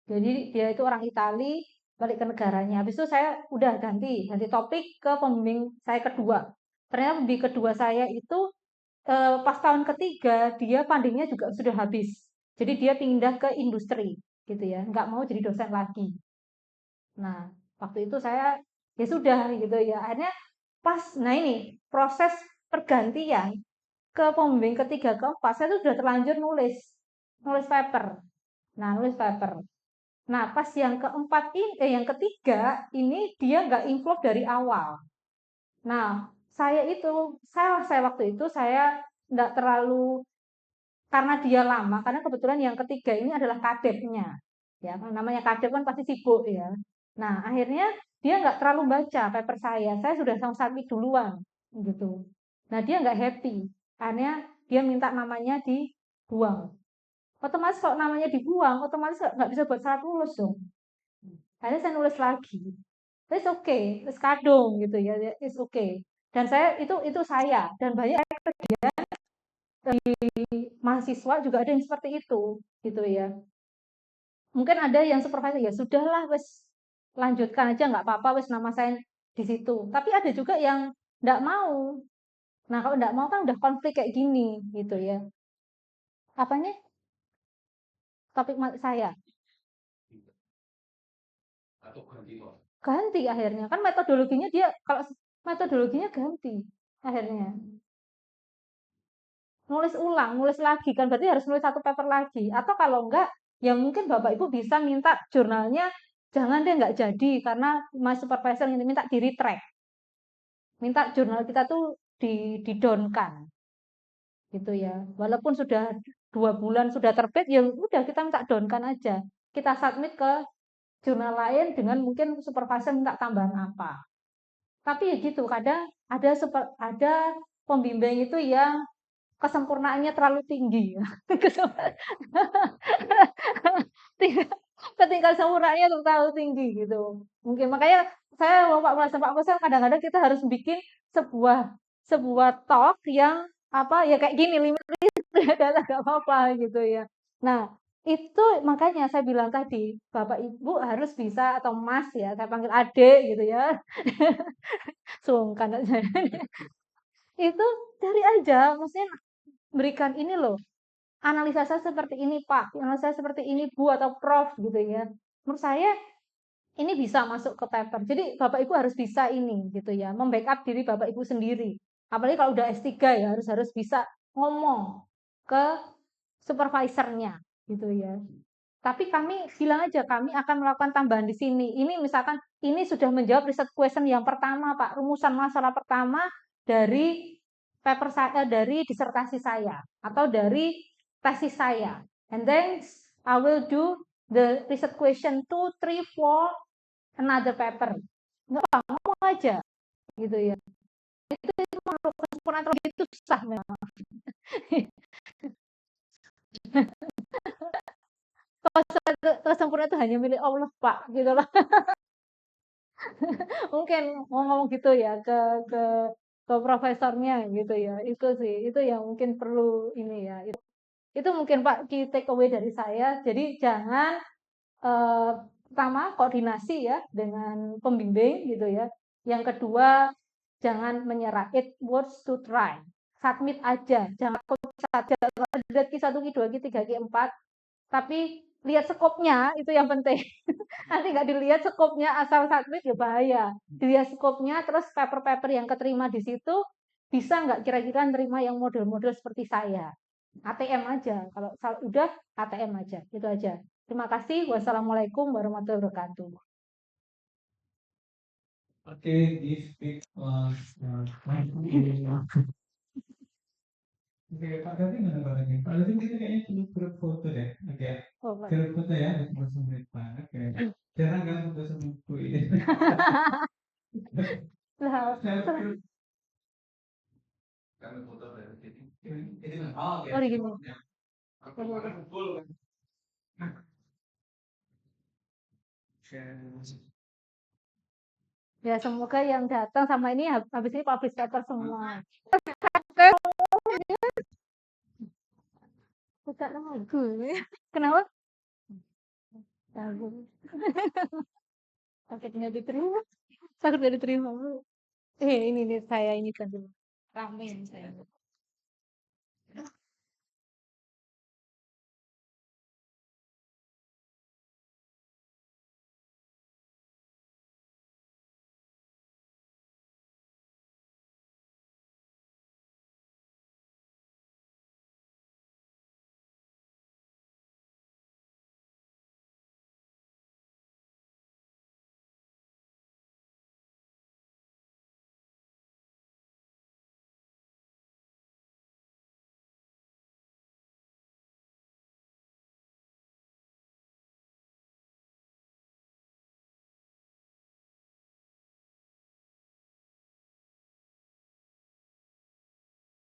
Jadi dia itu orang Itali balik ke negaranya. Habis itu saya udah ganti topik ke pembimbing saya kedua. Ternyata pembimbing kedua saya itu pas tahun ketiga dia fundingnya juga sudah habis. Jadi dia pindah ke industri gitu ya, nggak mau jadi dosen lagi. Nah, waktu itu saya ya sudah gitu ya. Akhirnya nah ini proses pergantian ke pembimbing ketiga keempat saya tuh sudah terlanjur nulis paper. Nah, nulis paper. Nah, pas yang keempat ini, yang ketiga ini dia nggak involve dari awal. Nah, saya waktu itu saya nggak terlalu, karena dia lama, karena kebetulan yang ketiga ini adalah kadepnya. Ya, namanya kadep kan pasti sibuk ya. Nah, akhirnya dia nggak terlalu baca paper saya sudah sama submit duluan gitu. Nah, dia nggak happy. Akhirnya dia minta namanya dibuang. Otomatis kalau namanya dibuang, otomatis nggak bisa buat syarat lulus dong. Akhirnya saya nulis lagi. It's okay, it's kadung gitu ya, it's okay. Dan saya itu saya dan banyak kejadian di mahasiswa juga ada yang seperti itu gitu ya. Mungkin ada yang supervisor ya sudahlah wes lanjutkan aja nggak apa-apa wes nama saya di situ. Tapi ada juga yang nggak mau. Nah kalau nggak mau kan udah konflik kayak gini gitu ya. Apanya? Topik saya.
Atau ganti loh.
Ganti akhirnya kan metodologinya dia, kalau metodologinya ganti akhirnya nulis lagi kan, berarti harus nulis satu paper lagi, atau kalau enggak ya mungkin bapak ibu bisa minta jurnalnya jangan deh nggak jadi karena my supervisor minta di retract, minta jurnal kita tuh di down-kan gitu ya. Walaupun sudah 2 bulan sudah terbit, ya udah kita minta down-kan aja. Kita submit ke jurnal lain dengan mungkin supervisor minta tambahan apa. Tapi ya gitu, kadang ada pembimbing itu yang kesempurnaannya terlalu tinggi. Ketingkat sempurnanya terlalu tinggi gitu. Mungkin makanya saya Pak Profesor kadang-kadang kita harus bikin sebuah sebuah talk yang apa ya kayak gini 5 menit nggak apa-apa gitu ya. Nah, itu makanya saya bilang tadi, Bapak Ibu harus bisa atau Mas ya, saya panggil Adik gitu ya. Sungkan aja. Itu cari aja, maksudnya berikan ini loh, analisa saya seperti ini Pak, analisa saya seperti ini Bu atau Prof gitu ya. Menurut saya ini bisa masuk ke paper. Jadi Bapak Ibu harus bisa ini gitu ya, membackup diri Bapak Ibu sendiri. Apalagi kalau udah S3 ya harus bisa ngomong ke supervisornya gitu ya. Tapi kami bilang aja kami akan melakukan tambahan di sini. Ini misalkan ini sudah menjawab riset question yang pertama Pak, rumusan masalah pertama dari paper saya dari disertasi saya atau dari tesis saya. And then I will do the research question 2, 3, 4 another paper. Nggak ngomong aja gitu ya. Itu kesempurnaan terlebih itu susah memang. Kesempurnaan itu hanya milik Allah Pak gitu loh. Mungkin mau ngomong gitu ya ke profesornya gitu ya. Itu sih, itu yang mungkin perlu ini ya. Itu mungkin Pak key take away dari saya. Jadi jangan pertama koordinasi ya dengan pembimbing gitu ya. Yang kedua jangan menyerah. It worth to try. Submit aja, jangan takut saja. Lihat Q1, Q2, Q3, Q4, tapi lihat skopnya itu yang penting. Nanti nggak dilihat skopnya asal submit ya bahaya. Dilihat skopnya terus paper-paper yang keterima di situ bisa nggak kira-kira nerima yang model-model seperti saya. ATM aja. Kalau udah ATM aja. Itu aja. Terima kasih. Wassalamualaikum warahmatullahi wabarakatuh.
Okay, this big was Oke, Pak Davi mana Pak Davi? Pak Davi kita kayaknya perlu foto deh. Oke,
Oh, Pak.
perlu foto ya, 20 menit Pak. Oke, jarang kan foto sama Bu ini.
Lah,
Kami foto dari sini.
Ini kan, oh oke.
oh gini.
Aku kemarin full.
Ya semoga yang datang sama ini habis ini publish paper semua. Bukan lagu. Kenapa? Lagu. Sakit nggak diterima. Sakit nggak diterima. Ini nih saya ini kan dulu. Ramen saya.